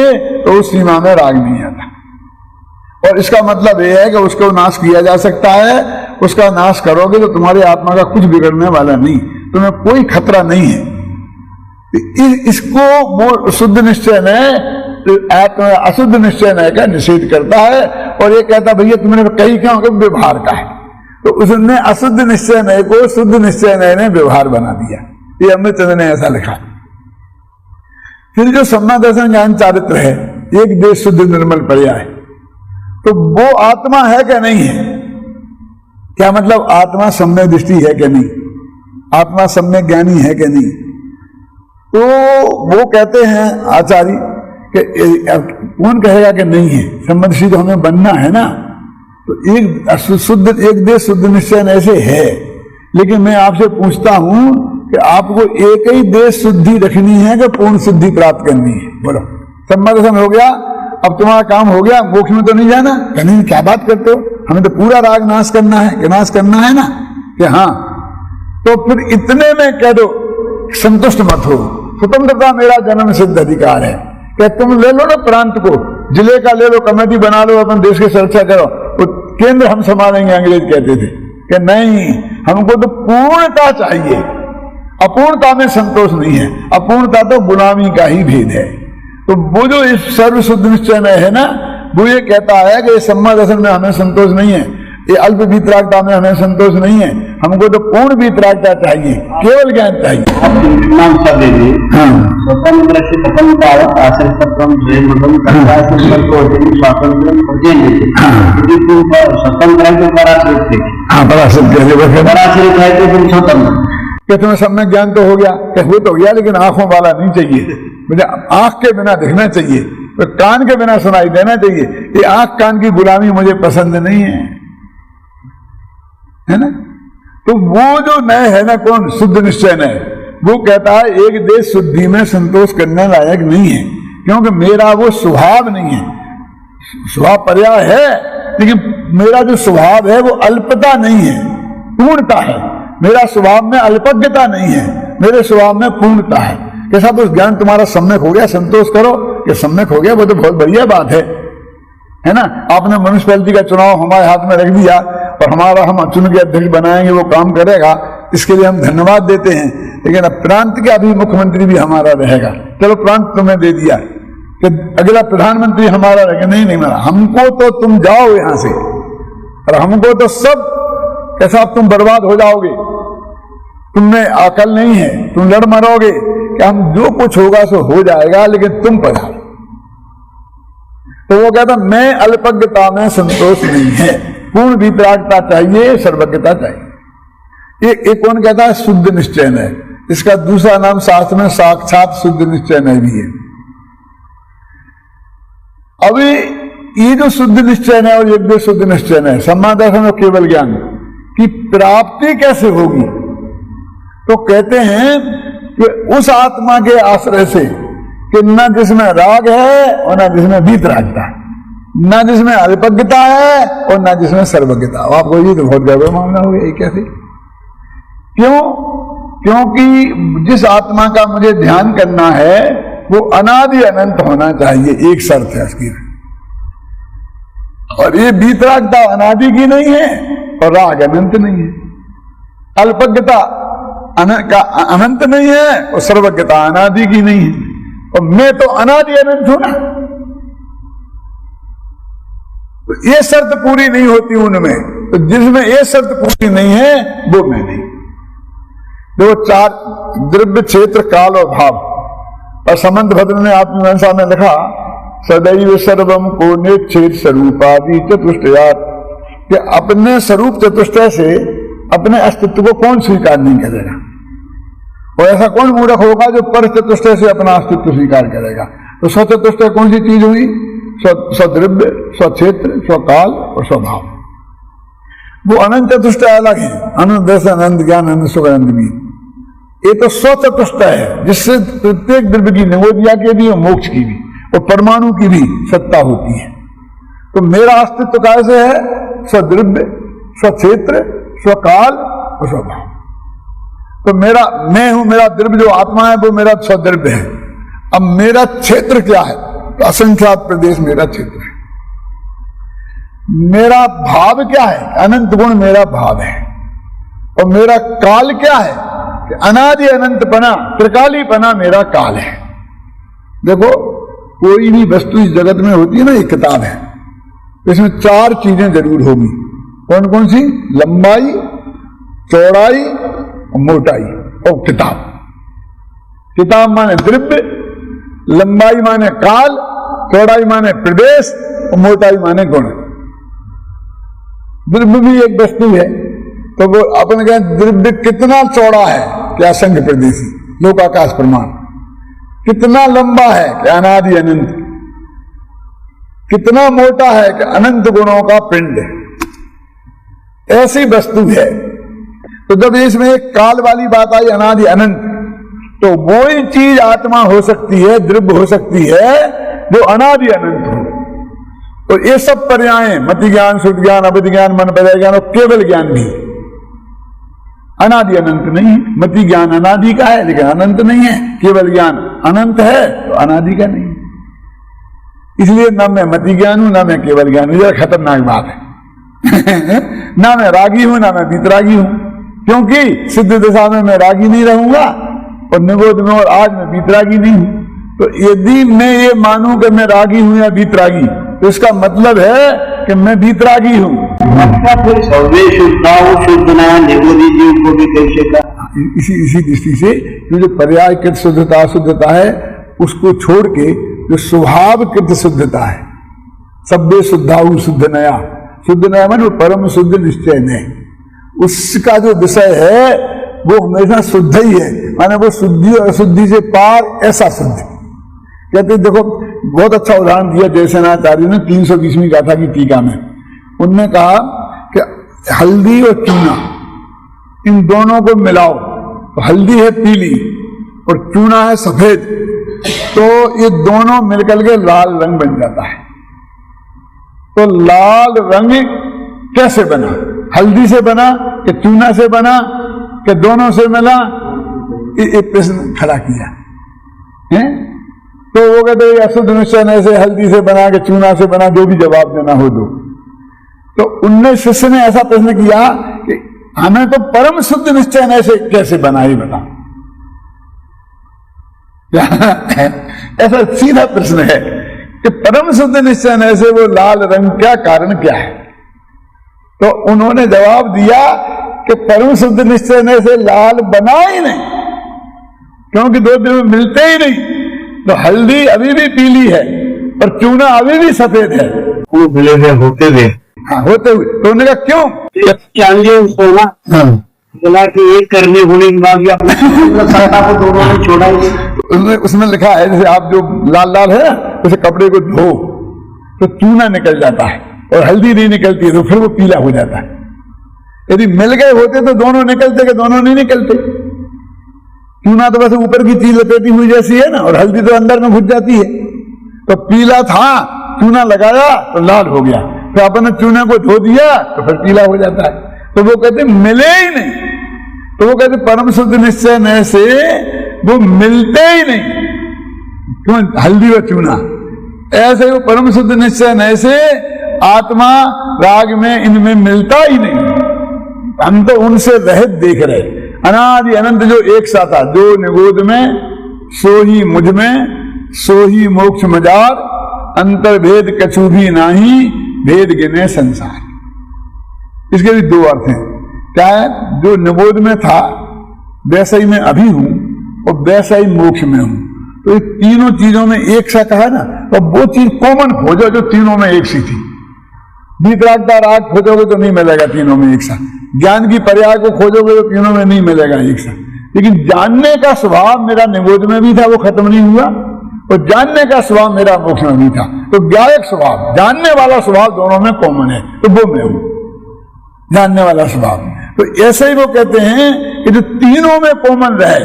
तो उस सीमा में राग नहीं आता, और इसका मतलब यह है कि उसको नाश किया जा सकता है। उसका नाश करोगे तो तुम्हारी आत्मा का कुछ बिगड़ने वाला नहीं, तुम्हें कोई खतरा नहीं है। इसको शुद्ध निश्चय ने अशुद्ध निश्चय नय का निषेध करता है, और ये कहता भैया तुमने कही क्यों कि व्यवहार का है, तो उसने अशुद्ध निश्चय नय को शुद्ध निश्चय नय ने व्यवहार बना दिया। ये अमृतचंद्र ने ऐसा लिखा। फिर जो सम्मा दर्शन ज्ञान चारित्र है, एक देश शुद्ध निर्मल पर्याय, तो वो आत्मा है क्या नहीं है? क्या मतलब आत्मा सम्य दृष्टि है क्या नहीं, आत्मा सम्य ज्ञानी है क्या नहीं? तो वो कहते हैं आचार्य कि कौन कहेगा कि नहीं है, सम्यदृष्टि तो हमें बनना है ना। तो एक देश शुद्ध निश्चय ऐसे है, लेकिन मैं आपसे पूछता हूं कि आपको एक ही देश शुद्धि रखनी है कि पूर्ण शुद्धि प्राप्त करनी है? बोलो, सम्मा दर्शन हो गया, अब तुम्हारा काम हो गया, मोक्ष में तो नहीं जाना? नहीं, क्या बात करते हो, हमें तो पूरा राग नाश करना है, विनाश करना है ना, कि हाँ। तो फिर इतने में कह दो संतुष्ट मत हो, स्वतंत्रता मेरा जन्म सिद्ध अधिकार है, कि तुम ले लो ना प्रांत को, जिले का ले लो, कमेटी बना लो, अपन देश की सुरक्षा करो, तो केंद्र हम संभालेंगे, अंग्रेज कहते थे। कि नहीं, हमको तो पूर्णता चाहिए, अपूर्णता में संतोष नहीं है, अपूर्णता तो गुलामी का ही भेद है। तो वो जो इस सर्व शुद्ध निश्चय में है ना, वो ये कहता है कि सम्मा दर्शन में हमें संतोष नहीं है, ये अल्प वीतरागता में हमें संतोष नहीं है, हमको तो पूर्ण वीतरागता चाहिए, केवल ज्ञान चाहिए। स्वतंत्र से स्वतंत्रता स्वतंत्र है तो पराश्रित है। हाँ, पराश्रित है तो तुम स्वतंत्र। कि तुम्हें सब में ज्ञान तो हो गया, कि हो तो गया, लेकिन आंखों वाला नहीं चाहिए, मुझे आंख के बिना दिखना चाहिए, तो कान के बिना सुनाई देना चाहिए। ये आंख कान की गुलामी मुझे पसंद नहीं है ना। तो वो जो नय है ना, कौन? शुद्ध निश्चय नय, वो कहता है एक देश शुद्धि में संतोष करने लायक नहीं है, क्योंकि मेरा वो स्वभाव नहीं है। स्वभाव पर्याय है, लेकिन मेरा जो स्वभाव है वो अल्पता नहीं है, पूर्णता है। मेरा स्वभाव में अल्पज्ञता नहीं है, मेरे स्वभाव में पूर्णता है। कैसा? तो ज्ञान तुम्हारा सम्यक हो गया, संतोष करो कि सम्यक हो गया, वो तो बहुत बढ़िया बात है ना। आपने म्युनिसिपैलिटी का चुनाव हमारे हाथ में रख दिया और हमारा हम चुन के अध्यक्ष बनाएंगे, वो काम करेगा, इसके लिए हम धन्यवाद देते हैं। लेकिन अब प्रांत का भी मुख्यमंत्री भी हमारा रहेगा, चलो प्रांत तुम्हें दे दिया, कि अगला प्रधानमंत्री हमारा रहेगा, नहीं मारा, हमको तो तुम जाओ यहां से, और हमको तो सब कैसा तुम बर्बाद हो जाओगे, तुमने अकल नहीं है, तुम लड़ मरोगे, कि हम जो कुछ होगा सो हो जाएगा, लेकिन तुम पधारो। तो वो कहता मैं अल्पज्ञता में संतोष नहीं है, पूर्ण वितरागता चाहिए, सर्वज्ञता चाहिए। एक कौन कहता है? शुद्ध निश्चय नय। इसका दूसरा नाम शास्त्र में साक्षात शुद्ध निश्चय नय भी है। अभी ये जो शुद्ध निश्चय नय और यज्ञ शुद्ध निश्चय नय, सम्मा दर्शन और केवल ज्ञान की प्राप्ति कैसे होगी? तो कहते हैं कि उस आत्मा के आश्रय से कि न जिसमें राग है और न जिसमें वीतरागता है, न जिसमें अल्पज्ञता है और न जिसमें सर्वज्ञता। आपको ये तो बहुत गड़बड़ मामला हो गया, ये कैसे? क्यों? क्योंकि जिस आत्मा का मुझे ध्यान करना है वो अनादि अनंत होना चाहिए, एक शर्त है उसकी। और ये वीतरागता अनादि की नहीं है और राग अनंत नहीं है, अल्पज्ञता अनंत नहीं है और सर्वज्ञता अनादि की नहीं है, और मैं तो अनादि अनंत हूं ना। तो ये शर्त पूरी नहीं होती उनमें, तो जिसमें ये शर्त पूरी नहीं है वो मैं नहीं। देखो, चार द्रव्य, क्षेत्र, काल और भाव। और समंत भद्र ने आत्मविमर्शा में लिखा सदैव सर्वम को निच्छेद स्वरूपादि चतुष्टयात्, कि अपने स्वरूप चतुष्टय से अपने अस्तित्व को कौन स्वीकार नहीं करेगा, और ऐसा कौन मूर्ख होगा जो पर चतुष्टय से अपना अस्तित्व स्वीकार करेगा। तो स्वचतुष्टय कौन सी चीज हुई? स्वद्रव्य, स्वक्षेत्र, स्वकाल और स्वभाव। वो अनंत चतुष्टय अलग है, अनंत दर्शन, अनंत ज्ञान, अनंत सुख, अनंत भी। ये तो स्वचतुष्टय है, जिससे प्रत्येक द्रव्य की, नवोदिया के भी और मोक्ष की भी और परमाणु की भी सत्ता होती है। तो मेरा अस्तित्व कैसे है? स्वद्रव्य, स्वक्षेत्र, स्वकाल और स्वभाव। तो मेरा मैं हूं, मेरा द्रव्य जो आत्मा है वो मेरा स्वद्रव्य है। अब मेरा क्षेत्र क्या है? तो असंख्यात प्रदेश मेरा क्षेत्र है। मेरा भाव क्या है? अनंत गुण मेरा भाव है। और मेरा काल क्या है? कि अनादि अनंतपना, त्रिकालीपना मेरा काल है। देखो, कोई भी वस्तु इस जगत में होती है ना, एक किताब है, इसमें चार चीजें जरूर होगी। कौन कौन सी? लंबाई, चौड़ाई और मोटाई और किताब। किताब माने द्रव्य, लंबाई माने काल, चौड़ाई माने प्रदेश और मोटाई माने गुण। द्रव्य भी एक वस्तु है, तो वो अपन कहें द्रव्य कितना चौड़ा है? क्या असंख्य प्रदेशी, लोकाकाश प्रमाण। कितना लंबा है? क्या अनादि अनंत। कितना मोटा है? कि अनंत गुणों का पिंड। ऐसी वस्तु है। तो जब इसमें एक काल वाली बात आई, अनादि अनंत, तो वो ही चीज आत्मा हो सकती है, द्रव्य हो सकती है जो अनादि अनंत हो। तो ये सब पर्याय, मति ज्ञान, शुद्ध ज्ञान, अवधि ज्ञान, मन पर्याय ज्ञान और केवल ज्ञान भी अनादि अनंत नहीं है। मति ज्ञान अनादि का है लेकिन अनंत नहीं है, केवल ज्ञान अनंत है तो अनादि का नहीं। इसलिए न मैं मति ज्ञान हूं, न मैं केवल ज्ञान हूं। यह खतरनाक बात है। ना मैं रागी हूं, ना मैं वीतरागी हूं, क्योंकि सिद्ध दशा में मैं रागी नहीं रहूंगा और निगोध में, और आज मैं वीतरागी नहीं हूं। तो यदि मैं ये मानूं कि मैं रागी हूं या वीतरागी, तो इसका मतलब है कि मैं वीतरागी हूं। इसी दृष्टि से जो पर्याय कृत शुद्धता शुद्धता है उसको छोड़ के जो स्वभाव कृत शुद्धता है, सभ्य शुद्धाऊ शुद्ध नया, शुद्ध नया माने परम शुद्ध निश्चय नहीं, उसका जो विषय है वो हमेशा शुद्ध ही है। माने वो शुद्धि और अशुद्धि से पार ऐसा शुद्ध। कहते देखो, बहुत अच्छा उदाहरण दिया जयसेनाचार्य ने 320वीं गाथा की टीका में। उनने कहा कि हल्दी और चूना, इन दोनों को मिलाओ तो हल्दी है पीली और चूना है सफेद, तो ये दोनों मिलकर के लाल रंग बन जाता है। तो लाल रंग कैसे बना? हल्दी से बना कि चूना से बना कि दोनों से मिला? ये प्रश्न खड़ा किया है। तो वो कहते अशुद्ध निश्चय ऐसे हल्दी से बना कि चूना से बना, जो भी जवाब देना हो दो। तो उनने शिष्य ने ऐसा प्रश्न किया कि हमें तो परम शुद्ध निश्चय ऐसे कैसे बना, ही बता। ऐसा सीधा प्रश्न है कि परम शुद्ध निश्चय ऐसे वो लाल रंग क्या कारण क्या है? तो उन्होंने जवाब दिया कि परम शुद्ध निश्चय से लाल बना ही नहीं, क्योंकि दो दिन में मिलते ही नहीं। तो हल्दी अभी भी पीली है और चूना अभी भी सफेद है, वो मिले हुए होते हुए। हाँ, होते हुए। तो उन्होंने कहा क्यों? चाहिए उसको ना, बोला कि एक करने होने के बाद भी अपने सत्ता को दोनों ने छोड़ा ही। उसमें लिखा है जैसे आप जो लाल लाल है उसे कपड़े को धो तो चूना निकल जाता है और हल्दी नहीं निकलती है, तो फिर वो पीला हो जाता है। यदि मिल गए होते तो दोनों निकलते, कि दोनों नहीं निकलते। चूना तो वैसे ऊपर की चीज लपेटी हुई जैसी है ना, और हल्दी तो अंदर में घुस जाती है। तो पीला था, चूना लगाया तो लाल हो गया, फिर अपने चूने को धो दिया तो फिर पीला हो जाता है। तो वो कहते मिले ही नहीं। तो वो कहते परम शुद्ध निश्चय से वो मिलते ही नहीं, क्यों? हल्दी व चूना। ऐसे वो परम शुद्ध निश्चय से आत्मा राग में इनमें मिलता ही नहीं। हम तो उनसे रहित देख रहे, अनादि अनंत जो एक सा था, जो निगोद में सो ही मुझ में, सो ही मोक्ष मजार, अंतर भेद कछु भी नाही, भेद गिने संसार। इसके भी दो अर्थ हैं। क्या है? जो निगोद में था वैसा ही मैं अभी हूं और वैसा ही मोक्ष में हूं। तो ये तीनों चीजों में एक सा कहा ना, तो वो चीज कॉमन खोजो जो तीनों में एक सी थी। वीतरागता राग खोजोगे तो नहीं मिलेगा तीनों में एक सा। ज्ञान की पर्याय को खोजोगे तो तीनों में नहीं मिलेगा एक सा। लेकिन जानने का स्वभाव मेरा निगोद में भी था, वो खत्म नहीं हुआ, और जानने का स्वभाव मेरा मोक्ष में भी था। तो ज्ञायक स्वभाव, जानने वाला स्वभाव दोनों में कॉमन है, तो वो मैं हूं, जानने वाला स्वभाव। तो ऐसे ही वो कहते हैं कि जो तीनों में कॉमन रहे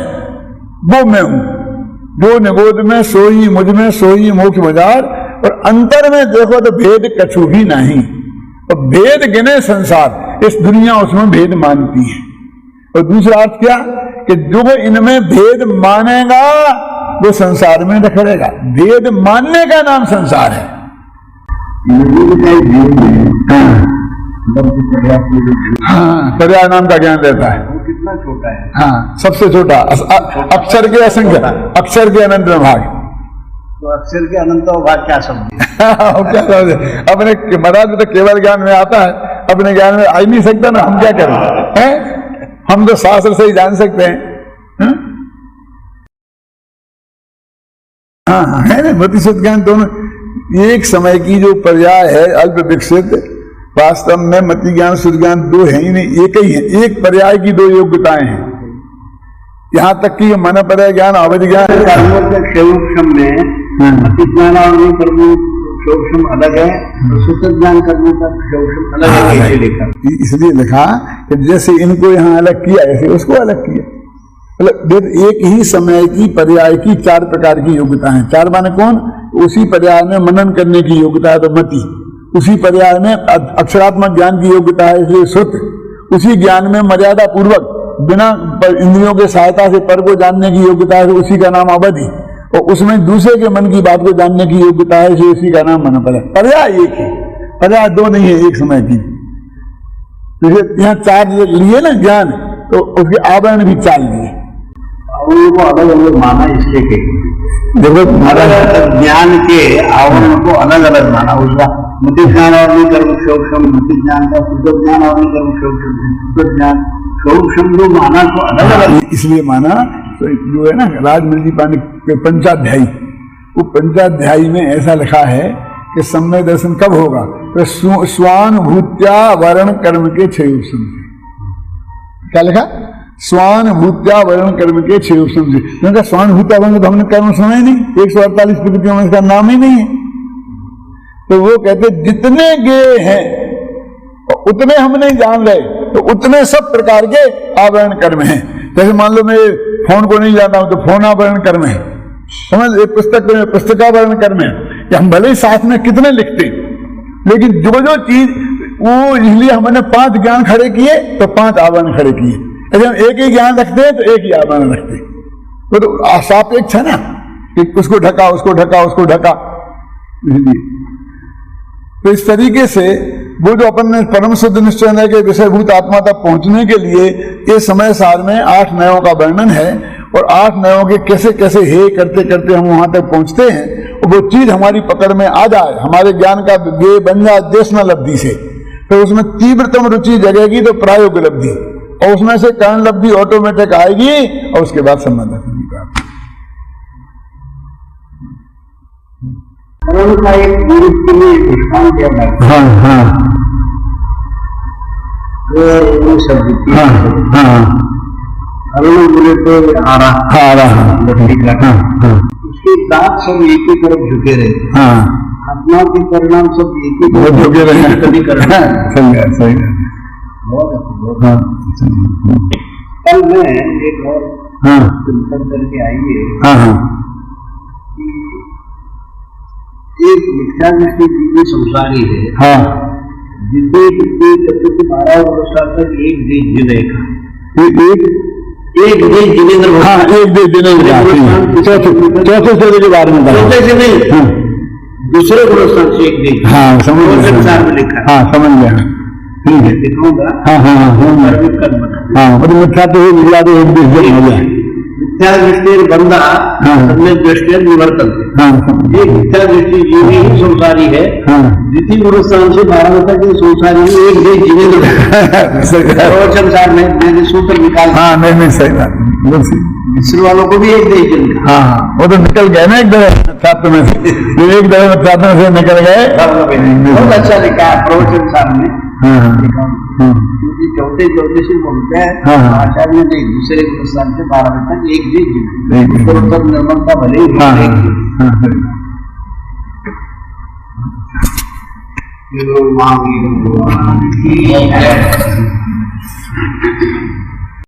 वो मैं हूं, जो निगोद में सो ही मुझ में, सो ही मोक्ष मजार, और अंतर में देखो तो भेद कछु भी नहीं। और भेद गिने संसार, इस दुनिया उसमें भेद मानती है। और दूसरा अर्थ क्या? कि जो इनमें भेद मानेगा वो संसार में रखेगा। भेद मानने का नाम संसार है। हाँ, पर्याय नाम का ज्ञान देता है। वो कितना छोटा है? हाँ, सबसे छोटा, अक्षर के असंख्य, अक्षर के अनंत में भाग। तो अक्षर के अनंत भाग क्या शब्द? क्या समझे? अपने महाराज तो केवल ज्ञान में आता है, अपने ज्ञान में आ ही नहीं सकता ना, हम क्या करें? हैं? हम तो शास्त्र से ही जान सकते हैं। हाँ, है ना, मति शुद्ध ज्ञान दोनों एक समय की जो पर्याय है, अल्प विकसित। वास्तव में मति ज्ञान शुद्ध ज्ञान दो है ही नहीं, एक ही है। एक पर्याय की दो योग्यताएं हैं। यहां तक कि मन पर्याय ज्ञान, अवधि ज्ञान में मति ज्ञान और अलग है, शुद्ध ज्ञान करने का अलग है। इसलिए लिखा कि जैसे इनको यहाँ अलग किया ऐसे उसको अलग किया। मतलब एक ही समय की पर्याय की 4 प्रकार की योग्यता है। 4 माने कौन? उसी पर्याय में मनन करने की योग्यता है तो मति, उसी पर्याय में अक्षरात्मक ज्ञान की योग्यता है इसलिए श्रुत, उसी ज्ञान में मर्यादा पूर्वक बिना इंद्रियों के सहायता से पर को जानने की योग्यता है तो उसी का नाम अवधि, और उसमें दूसरे के मन की बात को जानने की योग्यता है इसलिए उसी का नाम मन पर्याय। पर्याय एक है, पर्याय 2 नहीं है एक समय की। यहाँ 4 लिए ना ज्ञान, तो उसके आवरण भी 4 लिए। उनको अलग अलग माना इसलिए के देखो ज्ञान के आवरण को अलग अलग माना। उसका मुक्ति ज्ञान और नहीं कर्म क्षोक्षम, मुक्ति ज्ञान का शुद्ध ज्ञान और नहीं कर्म क्षोक्षम, शुद्ध ज्ञान क्षोक्षम जो माना तो अलग अलग इसलिए माना। तो जो है ना राजमृति पानी के पंचाध्यायी, वो पंचाध्यायी में ऐसा लिखा है कि सम्यय दर्शन कब होगा? तो स्वानुभूत्या वर्ण कर्म के 6 उपसम से। क्या लिखा? स्वानुभूत्या वर्ण कर्म के 6 उपसम से। क्योंकि स्वानुभूत्या वर्ण तो हमने कर्म सुना ही नहीं, 148 प्रकृतियों में इसका नाम ही नहीं है। तो वो कहते जितने गे हैं उतने हम नहीं जान रहे, तो उतने सब प्रकार के आवरण कर्म हैं। जैसे मान लो मैं फोन को नहीं जानता हूं तो फोन आवरण कर्म है, समझ? एक पुस्तक में पुस्तकावरण कर्म है कि हम भले ही साथ में कितने लिखते, लेकिन जो जो चीज वो, इसलिए हमने 5 ज्ञान खड़े किए तो 5 आवरण खड़े किए। यदि हम एक ही ज्ञान रखते हैं तो एक ही आवरण रखते, तो सापेक्ष है ना कि उसको ढका उसको ढका उसको ढका। इसलिए तो इस तरीके से वो जो अपन ने परम शुद्ध निश्चय के विषयभूत आत्मा तक पहुंचने के लिए ये समय सार में 8 नयों का वर्णन है, और 8 नयों के कैसे कैसे हे करते करते हम वहां तक पहुंचते हैं, और वो चीज हमारी पकड़ में आ जाए, हमारे ज्ञान का गे बन जाए देशना लब्धि से, तो उसमें तीव्रतम रुचि जगेगी तो प्रायोग लब्धि, और उसमें से कर्ण लब्धि ऑटोमेटिक आएगी, और उसके बाद संबंध का एक के लिए दृष्टांत दिया जाता है। हाँ हाँ अरुण बोले तो आ रहा उसके दांत सब एक ही तरफ झुके रहे। आत्मा के परिणाम सब एक ही झुके रहे, कभी करना। सही कल मैं एक और चिंतन करके आई है, एक मिथ्या दृष्टि जीवी संसारी है। जितने 12 वर्ष तक एक देश जिलेगा, एक देश जिलेंद्र। हाँ, एक देश जिलेंद्र चौथे से के बारे में, चौथे से नहीं, दूसरे गुणस्थान से एक देश। हाँ, समझ संसार में लिखा। हाँ, समझ गया, ठीक है, दिखाऊंगा। हाँ हाँ हाँ, मतलब मिथ्या तो मिला दो एक देश हो गया। मिथ्या दृष्टि बंदा सम्यक दृष्टि निवर्तन। ये मिथ्या दृष्टि जीवी ही संसारी है। द्वितीय गुणस्थान से 12 तक संसारी में एक देश जीवे संसार में मैंने सूत्र निकाल। हाँ, नहीं सही बात, मिश्र वालों को भी एक देश चल। हाँ, वो तो निकल गए ना एक तरह छात्र में से, एक तरह छात्र से निकल गए। बहुत अच्छा लिखा है प्रवचन साहब ने। क्योंकि चौथे से बोलते हैं आचार्य ने दूसरे गुणस्थान से 12 तक एक देश उत्तर निर्मलता भले ही।